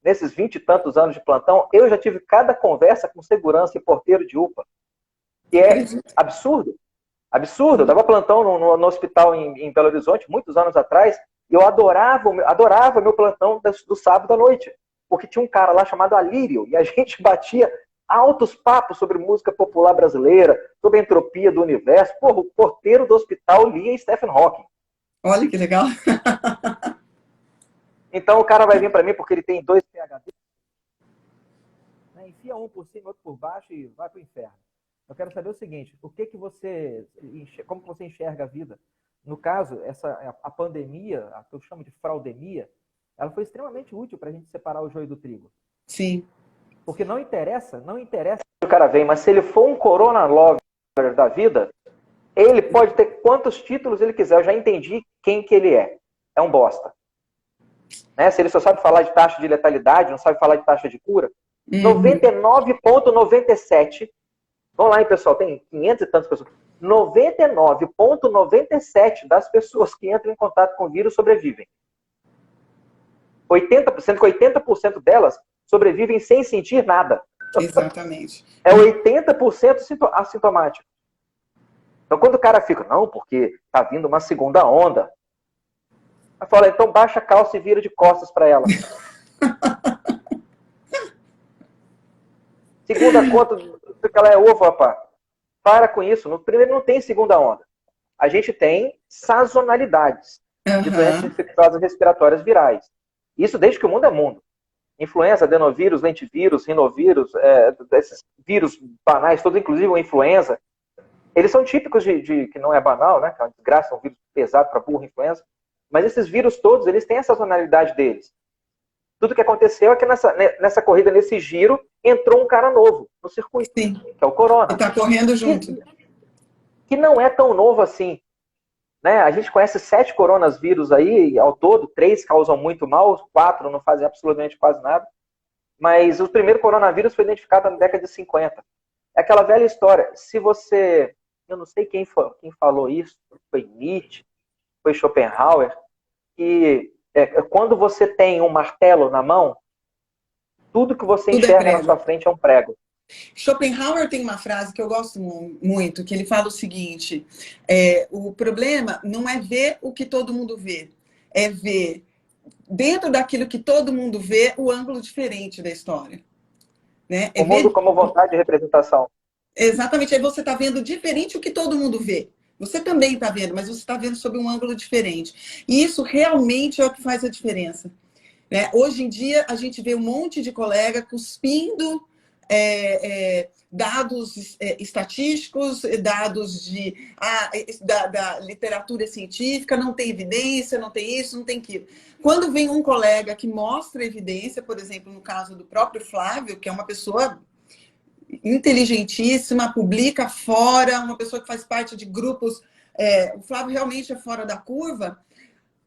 nesses 20 e tantos anos de plantão, eu já tive cada conversa com segurança e porteiro de UPA, que é absurdo. Absurdo. Eu dava plantão no hospital em Belo Horizonte, muitos anos atrás, e eu adorava meu plantão do sábado à noite, porque tinha um cara lá chamado Alírio, e a gente batia altos papos sobre música popular brasileira, sobre a entropia do universo. Porra, o porteiro do hospital lia Stephen Hawking. Olha que legal. Então o cara vai vir para mim porque ele tem 2 PhD, né? Enfia um por cima, outro por baixo e vai pro inferno. Eu quero saber o seguinte, como você enxerga a vida? No caso, a pandemia, a que eu chamo de fraudemia, ela foi extremamente útil para a gente separar o joio do trigo. Sim. Porque não interessa o cara vem, mas se ele for um Corona Lover da vida, ele pode ter quantos títulos ele quiser. Eu já entendi quem que ele é. É um bosta. Né? Se ele só sabe falar de taxa de letalidade, não sabe falar de taxa de cura, 99,97%. Vamos lá, hein, pessoal, tem 500 e tantas pessoas. 99,97% das pessoas que entram em contato com o vírus sobrevivem. 80% delas sobrevivem sem sentir nada. Exatamente. É 80% assintomático. Então, quando o cara fica, não, porque tá vindo uma segunda onda, eu falo, então baixa a calça e vira de costas para ela. Segunda conta que ela é ovo, rapaz. Para com isso. Primeiro, não tem segunda onda. A gente tem sazonalidades de doenças infecciosas respiratórias virais. Isso desde que o mundo é mundo. Influenza, adenovírus, lentivírus, rinovírus, esses vírus banais, todos, inclusive o influenza, eles são típicos que não é banal, né? Que é uma desgraça, um vírus pesado para burro, influenza. Mas esses vírus todos, eles têm a sazonalidade deles. Tudo que aconteceu é que nessa corrida, nesse giro, entrou um cara novo no circuito, Sim. Que é o Corona. E tá correndo junto. Que não é tão novo assim. Né? A gente conhece 7 coronavírus aí, ao todo, 3 causam muito mal, 4 não fazem absolutamente quase nada. Mas o primeiro coronavírus foi identificado na década de 50. É aquela velha história. Se você... Eu não sei quem falou isso, foi Nietzsche, foi Schopenhauer, que quando você tem um martelo na mão, tudo que você enxerga na sua frente é um prego. Schopenhauer tem uma frase que eu gosto muito, que ele fala o seguinte, o problema não é ver o que todo mundo vê, é ver dentro daquilo que todo mundo vê o ângulo diferente da história. Né? O mundo como vontade de representação. Exatamente, aí você está vendo diferente o que todo mundo vê. Você também está vendo, mas você está vendo sob um ângulo diferente. E isso realmente é o que faz a diferença. Né? Hoje em dia, a gente vê um monte de colega cuspindo dados estatísticos, dados da literatura científica, não tem evidência, não tem isso, não tem aquilo. Quando vem um colega que mostra evidência, por exemplo, no caso do próprio Flávio, que é uma pessoa inteligentíssima, publica fora, uma pessoa que faz parte de grupos, o Flávio realmente é fora da curva,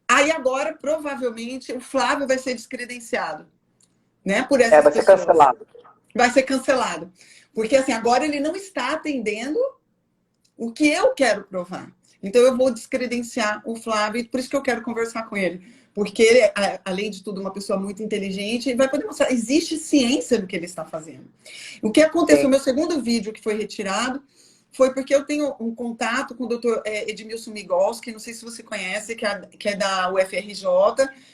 aí agora, provavelmente, o Flávio vai ser descredenciado, né, por essas vai pessoas. Ser cancelado. Vai ser cancelado. Porque, assim, agora ele não está atendendo o que eu quero provar. Então, eu vou descredenciar o Flávio, e por isso que eu quero conversar com ele. Porque ele, além de tudo, uma pessoa muito inteligente, e vai poder mostrar, existe ciência no que ele está fazendo. O que aconteceu, o meu segundo vídeo que foi retirado, foi porque eu tenho um contato com o doutor Edmilson Migalski, não sei se você conhece, que é da UFRJ,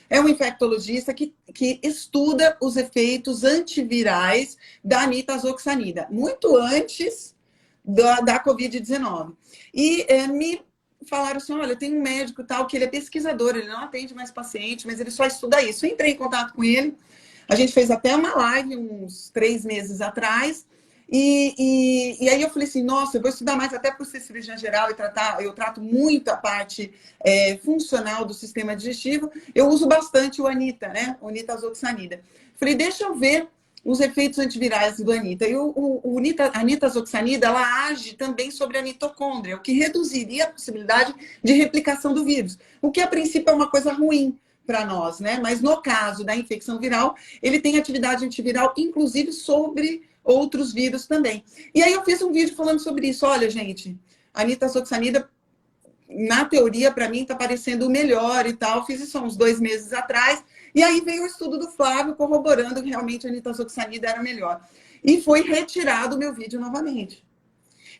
é um infectologista que estuda os efeitos antivirais da nitazoxanida, muito antes da Covid-19. E me falaram assim, olha, tem um médico tal, que ele é pesquisador, ele não atende mais paciente, mas ele só estuda isso. Eu entrei em contato com ele, a gente fez até uma live uns 3 meses atrás, e aí eu falei assim, nossa, eu vou estudar mais até por ser cirurgiã geral e eu trato muito a parte funcional do sistema digestivo, eu uso bastante o Anita, né? O nitazoxanida. Falei, deixa eu ver os efeitos antivirais do Anita. E a nitazoxanida, ela age também sobre a mitocôndria, o que reduziria a possibilidade de replicação do vírus, o que a princípio é uma coisa ruim para nós, né? Mas no caso da infecção viral, ele tem atividade antiviral, inclusive sobre outros vírus também. E aí eu fiz um vídeo falando sobre isso. Olha, gente, a nitazoxanida, na teoria, para mim, está parecendo o melhor e tal. Fiz isso há uns 2 meses atrás. E aí veio o estudo do Flávio corroborando que realmente a nitazoxanida era melhor. E foi retirado o meu vídeo novamente.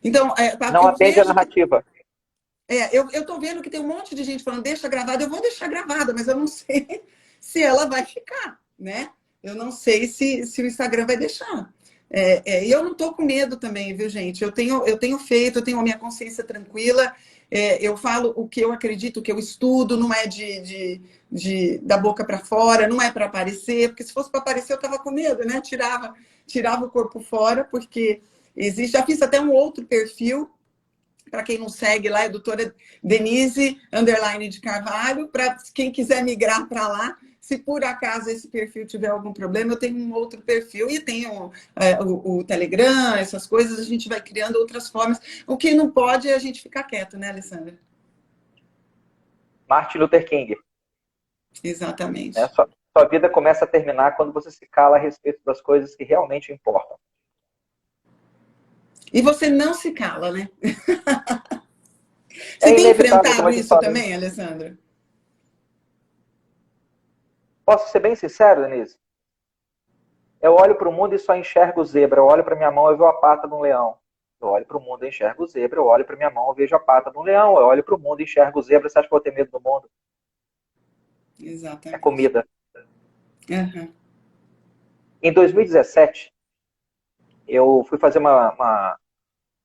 Então, Não atende a narrativa. Eu estou vendo que tem um monte de gente falando, deixa gravada, eu vou deixar gravada, mas eu não sei se ela vai ficar, né? Eu não sei se o Instagram vai deixar. E eu não estou com medo também, viu, gente? Eu tenho feito, eu tenho a minha consciência tranquila, eu falo o que eu acredito, o que eu estudo, não é da boca para fora, não é para aparecer, porque se fosse para aparecer eu estava com medo, né? Tirava o corpo fora, porque existe, já fiz até um outro perfil, para quem não segue lá, é a doutora Denise _ de Carvalho, para quem quiser migrar para lá, se por acaso esse perfil tiver algum problema, eu tenho um outro perfil e tenho o Telegram, essas coisas, a gente vai criando outras formas. O que não pode é a gente ficar quieto, né, Alessandra? Martin Luther King. Exatamente. Sua vida começa a terminar quando você se cala a respeito das coisas que realmente importam. E você não se cala, né? É Você tem inevitável, enfrentado como a gente isso fala. também, Alessandra? Posso ser bem sincero, Denise? Eu olho para o mundo e só enxergo o zebra. Eu olho para minha mão e vejo a pata de um leão. Eu olho para o mundo e enxergo o zebra. Eu olho para minha mão e vejo a pata de um leão. Eu olho para o mundo e enxergo o zebra. Você acha que eu vou ter medo do mundo? Exatamente. É comida. Uhum. Em 2017, eu fui fazer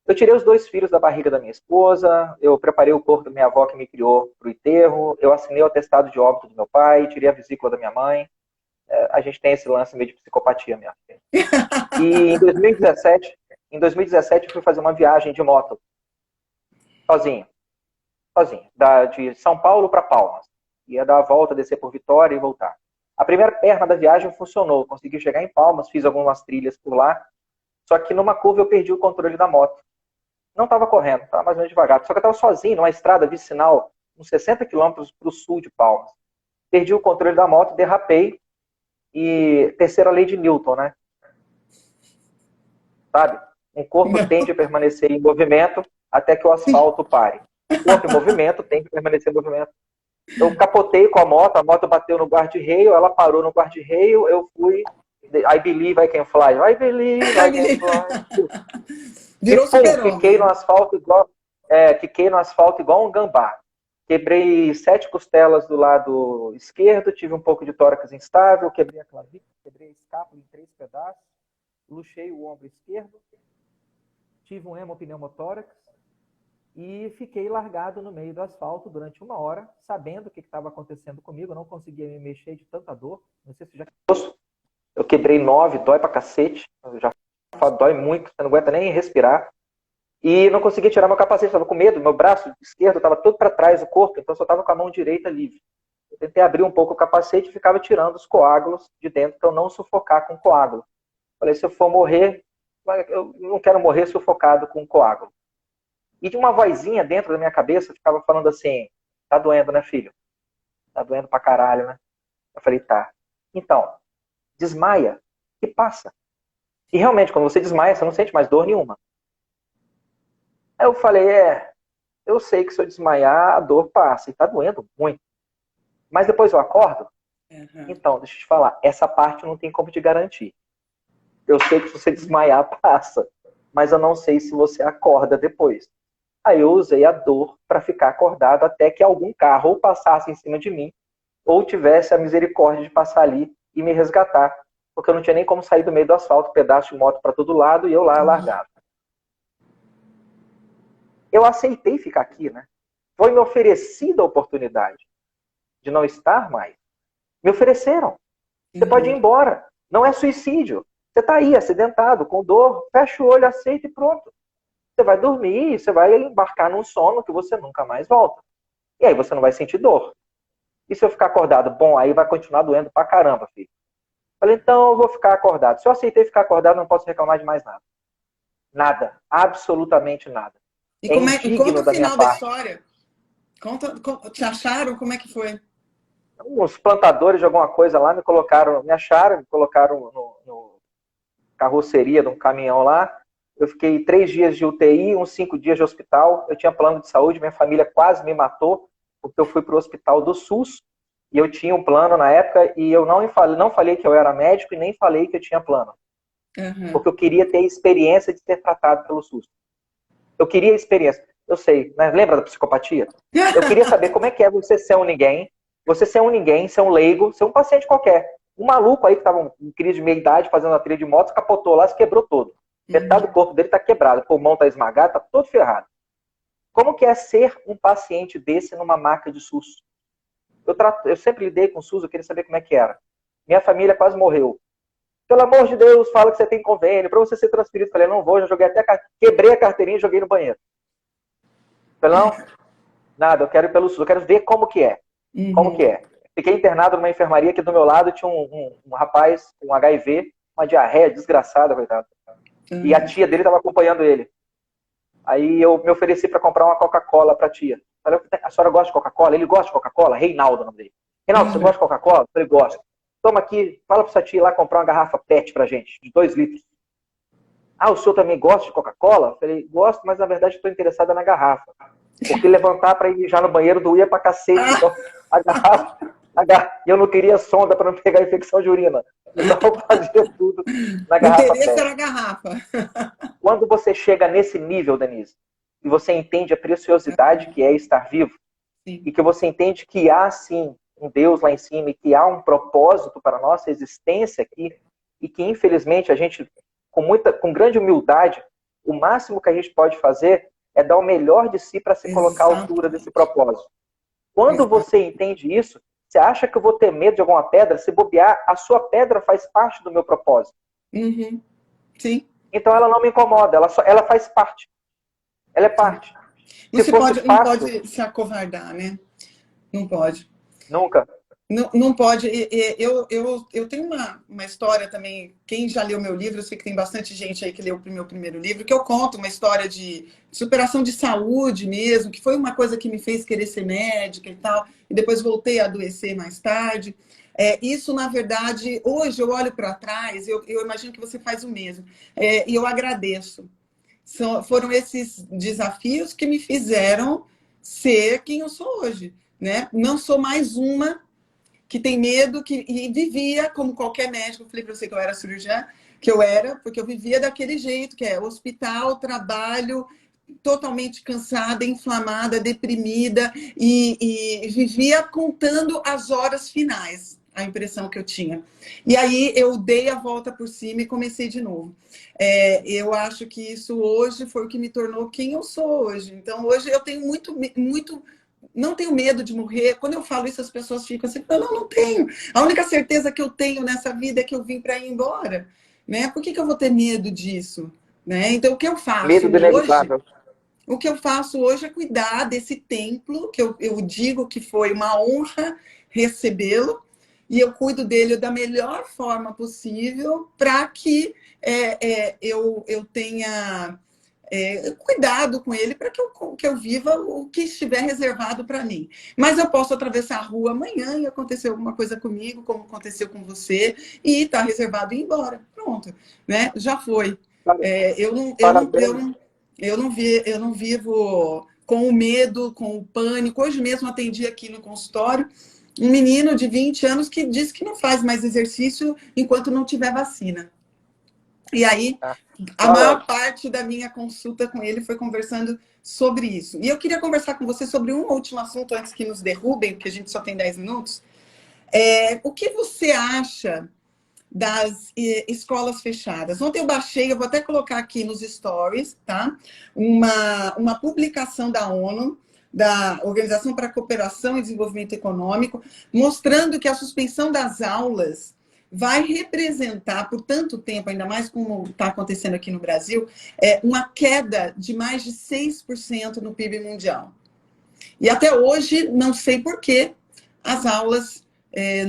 Eu tirei os 2 filhos da barriga da minha esposa, eu preparei o corpo da minha avó que me criou para o enterro, eu assinei o atestado de óbito do meu pai, tirei a vesícula da minha mãe. A gente tem esse lance meio de psicopatia mesmo. E em 2017 eu fui fazer uma viagem de moto, sozinho, de São Paulo para Palmas. Ia dar a volta, descer por Vitória e voltar. A primeira perna da viagem funcionou, consegui chegar em Palmas, fiz algumas trilhas por lá, só que numa curva eu perdi o controle da moto. Não estava correndo, estava mais ou menos devagar. Só que eu estava sozinho numa estrada vicinal, uns 60 quilômetros para o sul de Palmas. Perdi o controle da moto, derrapei e terceira lei de Newton, né? Sabe? Um corpo tende a permanecer em movimento até que o asfalto pare. O corpo em movimento tem que permanecer em movimento. Eu capotei com a moto bateu no guarda-reio, ela parou no guarda-reio, eu fui, I believe I can fly, I believe I can fly. Virou super-homem. Quiquei no asfalto igual um gambá. Quebrei 7 costelas do lado esquerdo, tive um pouco de tórax instável, quebrei a clavícula, quebrei a escápula em 3 pedaços, luxei o ombro esquerdo, tive um hemopneumotórax e fiquei largado no meio do asfalto durante 1 hora, sabendo o que estava acontecendo comigo, eu não conseguia me mexer de tanta dor. Não sei se já... Eu quebrei 9, dói pra cacete, já dói muito, você não aguenta nem respirar. E não conseguia tirar meu capacete, estava com medo, meu braço esquerdo estava todo para trás do corpo, então eu só estava com a mão direita livre. Eu tentei abrir um pouco o capacete e ficava tirando os coágulos de dentro para eu não sufocar com coágulo. Falei, se eu for morrer, eu não quero morrer sufocado com coágulo. E de uma vozinha dentro da minha cabeça ficava falando assim, tá doendo, né, filho? Tá doendo pra caralho, né? Eu falei, tá. Então, desmaia e passa. E realmente, quando você desmaia, você não sente mais dor nenhuma. Aí eu falei, eu sei que se eu desmaiar, a dor passa, e tá doendo muito. Mas depois eu acordo? Uhum. Então, deixa eu te falar, essa parte não tem como te garantir. Eu sei que se você desmaiar, passa. mas eu não sei se você acorda depois. Aí eu usei a dor para ficar acordado até que algum carro ou passasse em cima de mim, ou tivesse a misericórdia de passar ali e me resgatar, porque eu não tinha nem como sair do meio do asfalto, pedaço de moto para todo lado e eu lá largado. Eu aceitei ficar aqui, né? Foi me oferecida a oportunidade de não estar mais. Me ofereceram. Você pode ir embora. Não é suicídio. Você está aí, acidentado, com dor, fecha o olho, aceita e pronto. Você vai dormir, você vai embarcar num sono que você nunca mais volta. E aí você não vai sentir dor. E se eu ficar acordado? Bom, aí vai continuar doendo pra caramba, filho. Falei, então eu vou ficar acordado. Se eu aceitei ficar acordado, não posso reclamar de mais nada. Nada. Absolutamente nada. E É conta indigno o da minha final da parte. história. Te acharam? Como é que foi? Os plantadores de alguma coisa lá me colocaram, me acharam, me colocaram no carroceria de um caminhão lá. Eu fiquei 3 dias de UTI, uns 5 dias de hospital. Eu tinha plano de saúde, minha família quase me matou, porque eu fui para o hospital do SUS, e eu tinha um plano na época, e eu não falei que eu era médico e nem falei que eu tinha plano. Porque eu queria ter a experiência de ser tratado pelo SUS. Eu queria a experiência. Eu sei, né? Lembra da psicopatia? Eu queria saber como é que é você ser um ninguém, ser um leigo, ser um paciente qualquer. Um maluco aí que estava em crise de meia-idade, fazendo a trilha de moto, capotou lá, se quebrou todo. Metade do corpo dele está quebrado, o pulmão está esmagado, está todo ferrado. Como que é ser um paciente desse numa maca de SUS? Eu sempre lidei com SUS, eu queria saber como é que era. Minha família quase morreu. Pelo amor de Deus, fala que você tem convênio, para você ser transferido. Falei, não vou, já joguei até quebrei a carteirinha e joguei no banheiro. Falei, não, nada, eu quero ir pelo SUS, eu quero ver como que é. Como que é. Fiquei internado numa enfermaria que do meu lado tinha um rapaz com HIV, uma diarreia desgraçada, coitado. E a tia dele estava acompanhando ele. Aí eu me ofereci para comprar uma Coca-Cola para a tia. Falei, a senhora gosta de Coca-Cola? Ele gosta de Coca-Cola? Reinaldo, o nome dele. Reinaldo, você gosta de Coca-Cola? Eu falei, gosto. Toma aqui, fala para sua tia ir lá comprar uma garrafa PET pra gente, de 2 litros. Ah, o senhor também gosta de Coca-Cola? Eu falei, gosto, mas na verdade estou interessada na garrafa. Porque levantar para ir mijar no banheiro doía pra cacete. Então, a garrafa, e eu não queria sonda para não pegar infecção de urina. Então, eu fazia tudo na O garrafa interesse PET. era a garrafa. Quando você chega nesse nível, Denise, e você entende a preciosidade que é estar vivo, e que você entende que há, sim, um Deus lá em cima, e que há um propósito para a nossa existência aqui, e que, infelizmente, a gente, com grande humildade, o máximo que a gente pode fazer é dar o melhor de si para se colocar à altura desse propósito. Quando você entende isso, você acha que eu vou ter medo de alguma pedra? Se bobear, a sua pedra faz parte do meu propósito. Sim. Então ela não me incomoda, ela faz parte. Ela é parte. Não pode se acovardar, né? Não pode. Nunca. Não pode. Eu tenho uma história também. Quem já leu meu livro, eu sei que tem bastante gente aí que leu o meu primeiro livro, que eu conto uma história de superação de saúde mesmo, que foi uma coisa que me fez querer ser médica e tal, e depois voltei a adoecer mais tarde. Isso, na verdade, hoje eu olho para trás, eu imagino que você faz o mesmo, e eu agradeço. Foram esses desafios que me fizeram ser quem eu sou hoje, né? Não sou mais uma que tem medo, e vivia como qualquer médico. Eu falei para você que eu era cirurgiã, que eu era, porque eu vivia daquele jeito, que é hospital, trabalho, totalmente cansada, inflamada, deprimida, e vivia contando as horas finais, a impressão que eu tinha. E aí eu dei a volta por cima e comecei de novo. Eu acho que isso hoje foi o que me tornou quem eu sou hoje. Então, hoje eu tenho muito não tenho medo de morrer. Quando eu falo isso, as pessoas ficam assim, não tenho. A única certeza que eu tenho nessa vida é que eu vim para ir embora. Né? Por que eu vou ter medo disso? Né? Então, o que eu faço Medo do hoje... inevitável. O que eu faço hoje é cuidar desse templo, que eu digo que foi uma honra recebê-lo, e eu cuido dele da melhor forma possível para que eu tenha cuidado com ele, para que eu viva o que estiver reservado para mim. Mas eu posso atravessar a rua amanhã e acontecer alguma coisa comigo, como aconteceu com você, e está reservado e ir embora. Pronto, né? Já foi. Eu não vivo com o medo, com o pânico. Hoje mesmo atendi aqui no consultório um menino de 20 anos que disse que não faz mais exercício enquanto não tiver vacina. E aí, Tá? a maior parte da minha consulta com ele foi conversando sobre isso. E eu queria conversar com você sobre um último assunto antes que nos derrubem, porque a gente só tem 10 minutos. O que você acha das escolas fechadas? Ontem eu baixei, eu vou até colocar aqui nos stories, tá? Uma publicação da ONU, da Organização para a Cooperação e Desenvolvimento Econômico, mostrando que a suspensão das aulas vai representar, por tanto tempo, ainda mais como está acontecendo aqui no Brasil, uma queda de mais de 6% no PIB mundial. E até hoje, não sei por que as aulas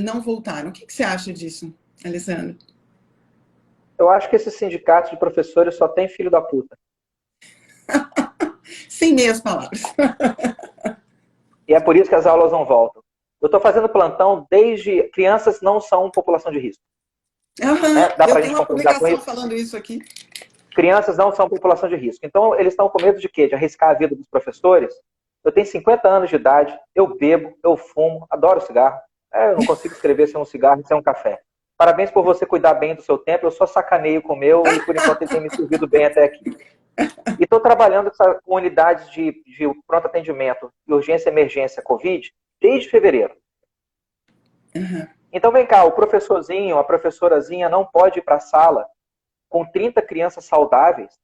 não voltaram. O que você acha disso, Alessandro? Eu acho que esses sindicatos de professores só tem filho da puta. Sem meias palavras. E é por isso que as aulas não voltam. Eu estou fazendo plantão desde... Crianças não são população de risco. Uhum. Né? Dá para a Eu gente tenho uma concordar com publicação isso? falando isso aqui. Crianças não são população de risco. Então, eles estão com medo de quê? De arriscar a vida dos professores? Eu tenho 50 anos de idade, eu bebo, eu fumo, adoro cigarro. Eu não consigo escrever sem um cigarro e sem um café. Parabéns por você cuidar bem do seu tempo. Eu só sacaneio com o meu e, por enquanto, ele tem me servido bem até aqui. E estou trabalhando com unidades de pronto atendimento de urgência e emergência Covid desde fevereiro. Uhum. Então, vem cá, o professorzinho, a professorazinha não pode ir para a sala com 30 crianças saudáveis,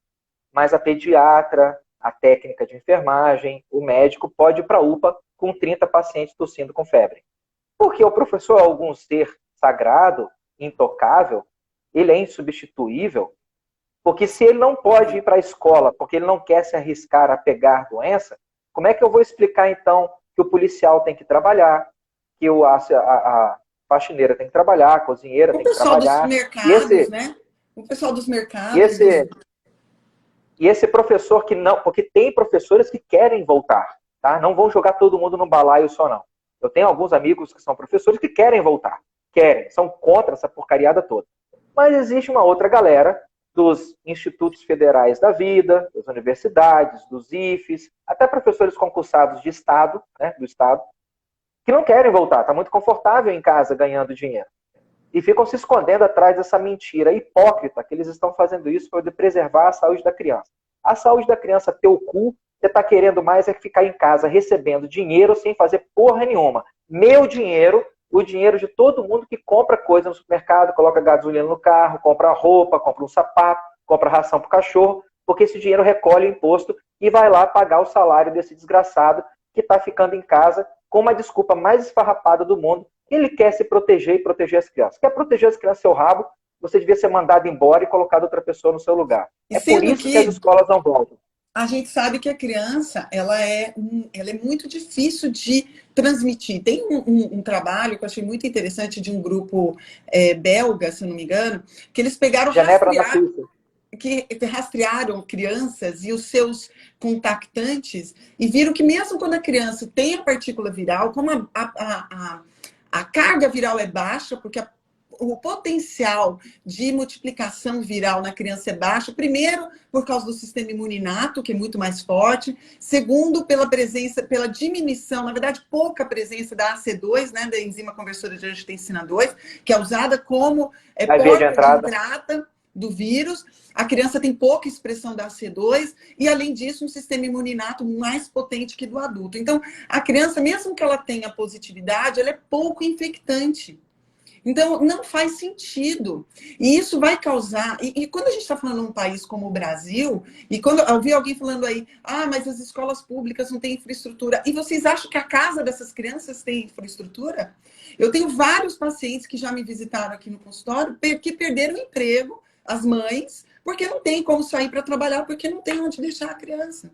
mas a pediatra, a técnica de enfermagem, o médico pode ir para a UPA com 30 pacientes tossindo com febre. Porque o professor é algum ser sagrado, intocável, ele é insubstituível, porque se ele não pode ir para a escola porque ele não quer se arriscar a pegar doença, como é que eu vou explicar, então, que o policial tem que trabalhar, que a faxineira tem que trabalhar, a cozinheira tem que trabalhar. O pessoal dos mercados, né? O pessoal dos mercados. E esse professor que não... Porque tem professores que querem voltar, tá? Não vão jogar todo mundo no balaio só, não. Eu tenho alguns amigos que são professores que querem voltar. Querem, são contra essa porcariada toda. Mas existe uma outra galera dos institutos federais da vida, das universidades, dos IFES, até professores concursados de Estado, né, do Estado, que não querem voltar, está muito confortável em casa ganhando dinheiro. E ficam se escondendo atrás dessa mentira hipócrita que eles estão fazendo isso para preservar a saúde da criança. A saúde da criança, teu cu, você está querendo mais é ficar em casa recebendo dinheiro sem fazer porra nenhuma. Meu dinheiro, o dinheiro de todo mundo que compra coisa no supermercado, coloca gasolina no carro, compra roupa, compra um sapato, compra ração para o cachorro, porque esse dinheiro recolhe o imposto e vai lá pagar o salário desse desgraçado que está ficando em casa com uma desculpa mais esfarrapada do mundo. Ele quer se proteger e proteger as crianças. Quer proteger as crianças seu rabo, você devia ser mandado embora e colocado outra pessoa no seu lugar. É por isso que as escolas não voltam. A gente sabe que a criança ela é muito difícil de transmitir. Tem um trabalho que eu achei muito interessante de um grupo belga, se eu não me engano, que eles pegaram rastrearam crianças e os seus contactantes e viram que mesmo quando a criança tem a partícula viral, como a carga viral é baixa, porque o potencial de multiplicação viral na criança é baixo, primeiro, por causa do sistema imuninato, que é muito mais forte, segundo, pela diminuição, na verdade, pouca presença da AC2, né, da enzima conversora de angiotensina 2, que é usada como porta de entrada do vírus. A criança tem pouca expressão da AC2 e, além disso, um sistema imuninato mais potente que do adulto. Então, a criança, mesmo que ela tenha positividade, ela é pouco infectante. Então, não faz sentido. E isso vai causar... E quando a gente está falando de um país como o Brasil, e quando eu ouvi alguém falando aí, mas as escolas públicas não têm infraestrutura. E vocês acham que a casa dessas crianças tem infraestrutura? Eu tenho vários pacientes que já me visitaram aqui no consultório que perderam o emprego, as mães, porque não tem como sair para trabalhar, porque não tem onde deixar a criança.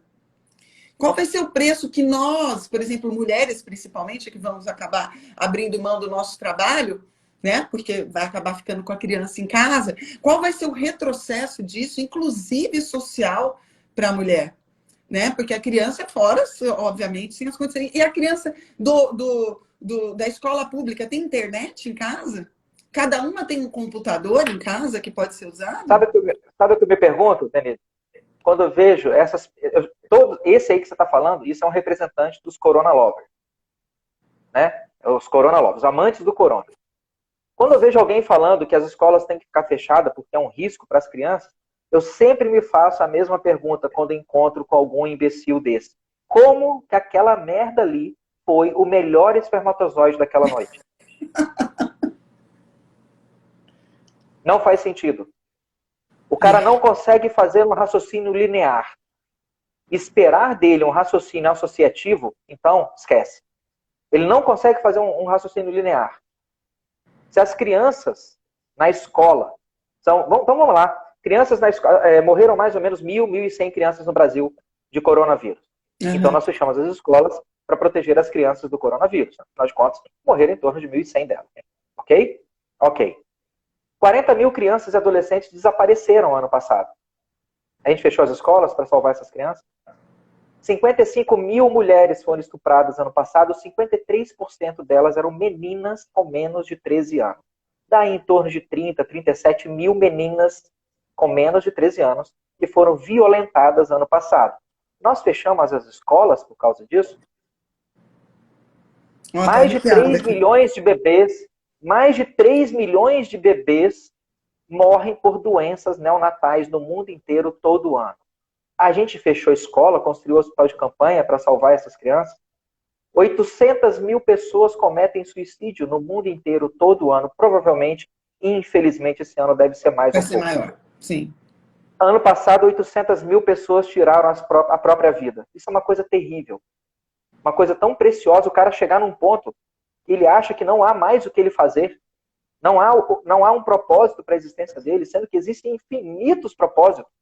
Qual vai ser o preço que nós, por exemplo, mulheres principalmente, que vamos acabar abrindo mão do nosso trabalho, né? Porque vai acabar ficando com a criança em casa. Qual vai ser o retrocesso disso, inclusive social, para a mulher? Né? Porque a criança é fora, obviamente, sem as condições. E a criança da escola pública tem internet em casa? Cada uma tem um computador em casa que pode ser usado? Sabe o que eu me pergunto, Denise? Quando eu vejo esse aí que você está falando, isso é um representante dos Corona Lovers. Né? Os Corona Lovers, os amantes do corona. Quando eu vejo alguém falando que as escolas têm que ficar fechadas porque é um risco para as crianças, eu sempre me faço a mesma pergunta quando encontro com algum imbecil desse. Como que aquela merda ali foi o melhor espermatozoide daquela noite? Não faz sentido. O cara não consegue fazer um raciocínio linear. Esperar dele um raciocínio associativo, então, esquece. Ele não consegue fazer um raciocínio linear. Se as crianças na escola são... Então vamos lá. Crianças na escola... morreram mais ou menos 1.100 crianças no Brasil de coronavírus. Uhum. Então nós fechamos as escolas para proteger as crianças do coronavírus. Afinal de contas, morreram em torno de 1.100 delas. Ok? Ok. 40 mil crianças e adolescentes desapareceram ano passado. A gente fechou as escolas para salvar essas crianças. 55 mil mulheres foram estupradas ano passado, 53% delas eram meninas com menos de 13 anos. Daí em torno de 30, 37 mil meninas com menos de 13 anos que foram violentadas ano passado. Nós fechamos as escolas por causa disso. Mais de 3 milhões de bebês, mais de 3 milhões de bebês morrem por doenças neonatais no mundo inteiro todo ano. A gente fechou a escola, construiu um hospital de campanha para salvar essas crianças. 800 mil pessoas cometem suicídio no mundo inteiro todo ano. Provavelmente, infelizmente, esse ano deve ser mais Vai ser maior, sim. Ano passado, 800 mil pessoas tiraram a própria vida. Isso é uma coisa terrível. Uma coisa tão preciosa, o cara chegar num ponto que ele acha que não há mais o que ele fazer. Não há um propósito para a existência dele, sendo que existem infinitos propósitos.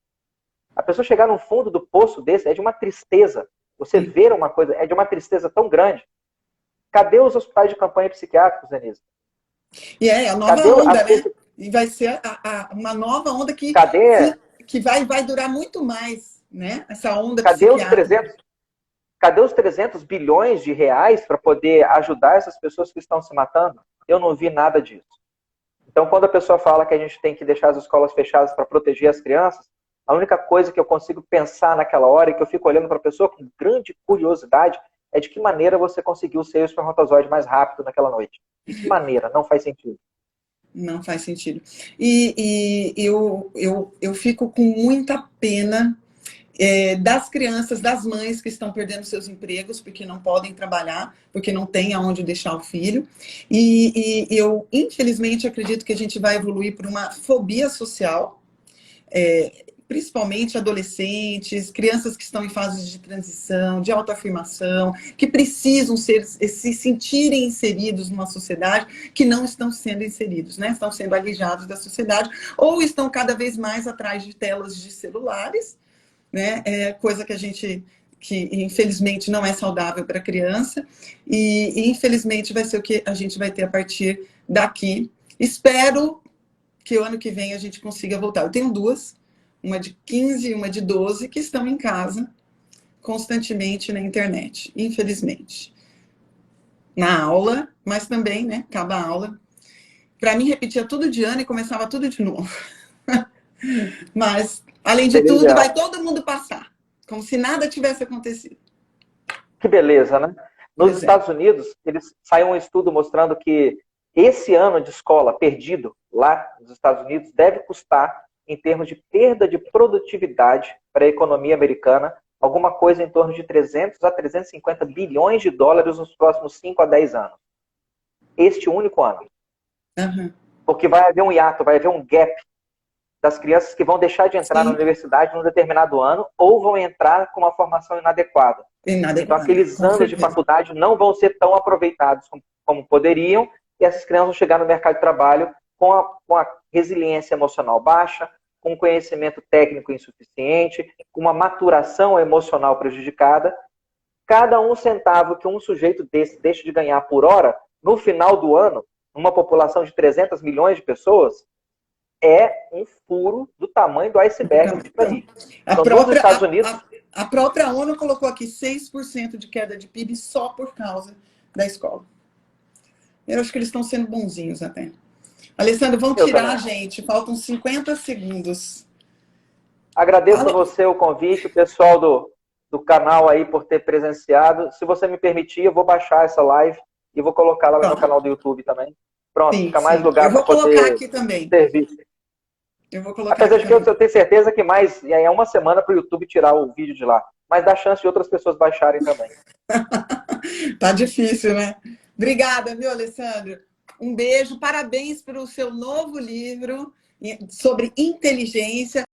A pessoa chegar no fundo do poço desse é de uma tristeza. Você ver uma coisa é de uma tristeza tão grande. Cadê os hospitais de campanha psiquiátricos, Denise? E a nova onda, né? E vai ser uma nova onda que vai durar muito mais, né? Essa onda psiquiátrica. Cadê os 300 bilhões de reais para poder ajudar essas pessoas que estão se matando? Eu não vi nada disso. Então, quando a pessoa fala que a gente tem que deixar as escolas fechadas para proteger as crianças, a única coisa que eu consigo pensar naquela hora e que eu fico olhando para a pessoa com grande curiosidade é de que maneira você conseguiu ser o espermatozoide mais rápido naquela noite. De que maneira? Não faz sentido. Não faz sentido. E eu fico com muita pena das crianças, das mães que estão perdendo seus empregos porque não podem trabalhar, porque não tem aonde deixar o filho. E eu, infelizmente, acredito que a gente vai evoluir por uma fobia social, principalmente adolescentes, crianças que estão em fases de transição, de autoafirmação, que precisam se sentirem inseridos numa sociedade que não estão sendo inseridos, né? Estão sendo alijados da sociedade, ou estão cada vez mais atrás de telas de celulares, né? Coisa que infelizmente não é saudável para a criança, e infelizmente vai ser o que a gente vai ter a partir daqui. Espero que o ano que vem a gente consiga voltar. Eu tenho duas, uma de 15 e uma de 12, que estão em casa constantemente na internet, infelizmente. Na aula, mas também, né, acaba a aula. Para mim, repetia tudo de ano e começava tudo de novo. Mas, além de tudo, vai todo mundo passar, como se nada tivesse acontecido. Que beleza, né? Nos Estados Unidos, saiu um estudo mostrando que esse ano de escola perdido lá nos Estados Unidos deve custar, em termos de perda de produtividade para a economia americana, alguma coisa em torno de 300 a 350 bilhões de dólares nos próximos 5 a 10 anos. Este único ano. Uhum. Porque vai haver um hiato, vai haver um gap das crianças que vão deixar de entrar na universidade num determinado ano ou vão entrar com uma formação inadequada. Então, aqueles anos de faculdade não vão ser tão aproveitados como poderiam, e essas crianças vão chegar no mercado de trabalho com a resiliência emocional baixa, com conhecimento técnico insuficiente, com uma maturação emocional prejudicada. Cada um centavo que um sujeito desse deixa de ganhar por hora, no final do ano, numa população de 300 milhões de pessoas, é um furo do tamanho do iceberg disso aí. A própria ONU colocou aqui 6% de queda de PIB só por causa da escola. Eu acho que eles estão sendo bonzinhos até. Alessandro, vamos tirar, gente. Faltam 50 segundos. Agradeço a você o convite, o pessoal do canal aí por ter presenciado. Se você me permitir, eu vou baixar essa live e vou colocar lá no meu canal do YouTube também. Pronto, Sim, fica mais sim. Eu lugar para vou colocar poder aqui também. servir. Eu vou colocar Apesar aqui de que também. eu tenho certeza que mais é uma semana para o YouTube tirar o vídeo de lá. Mas dá chance de outras pessoas baixarem também. Tá difícil, né? Obrigada, viu, Alessandro? Um beijo, parabéns pelo seu novo livro sobre inteligência.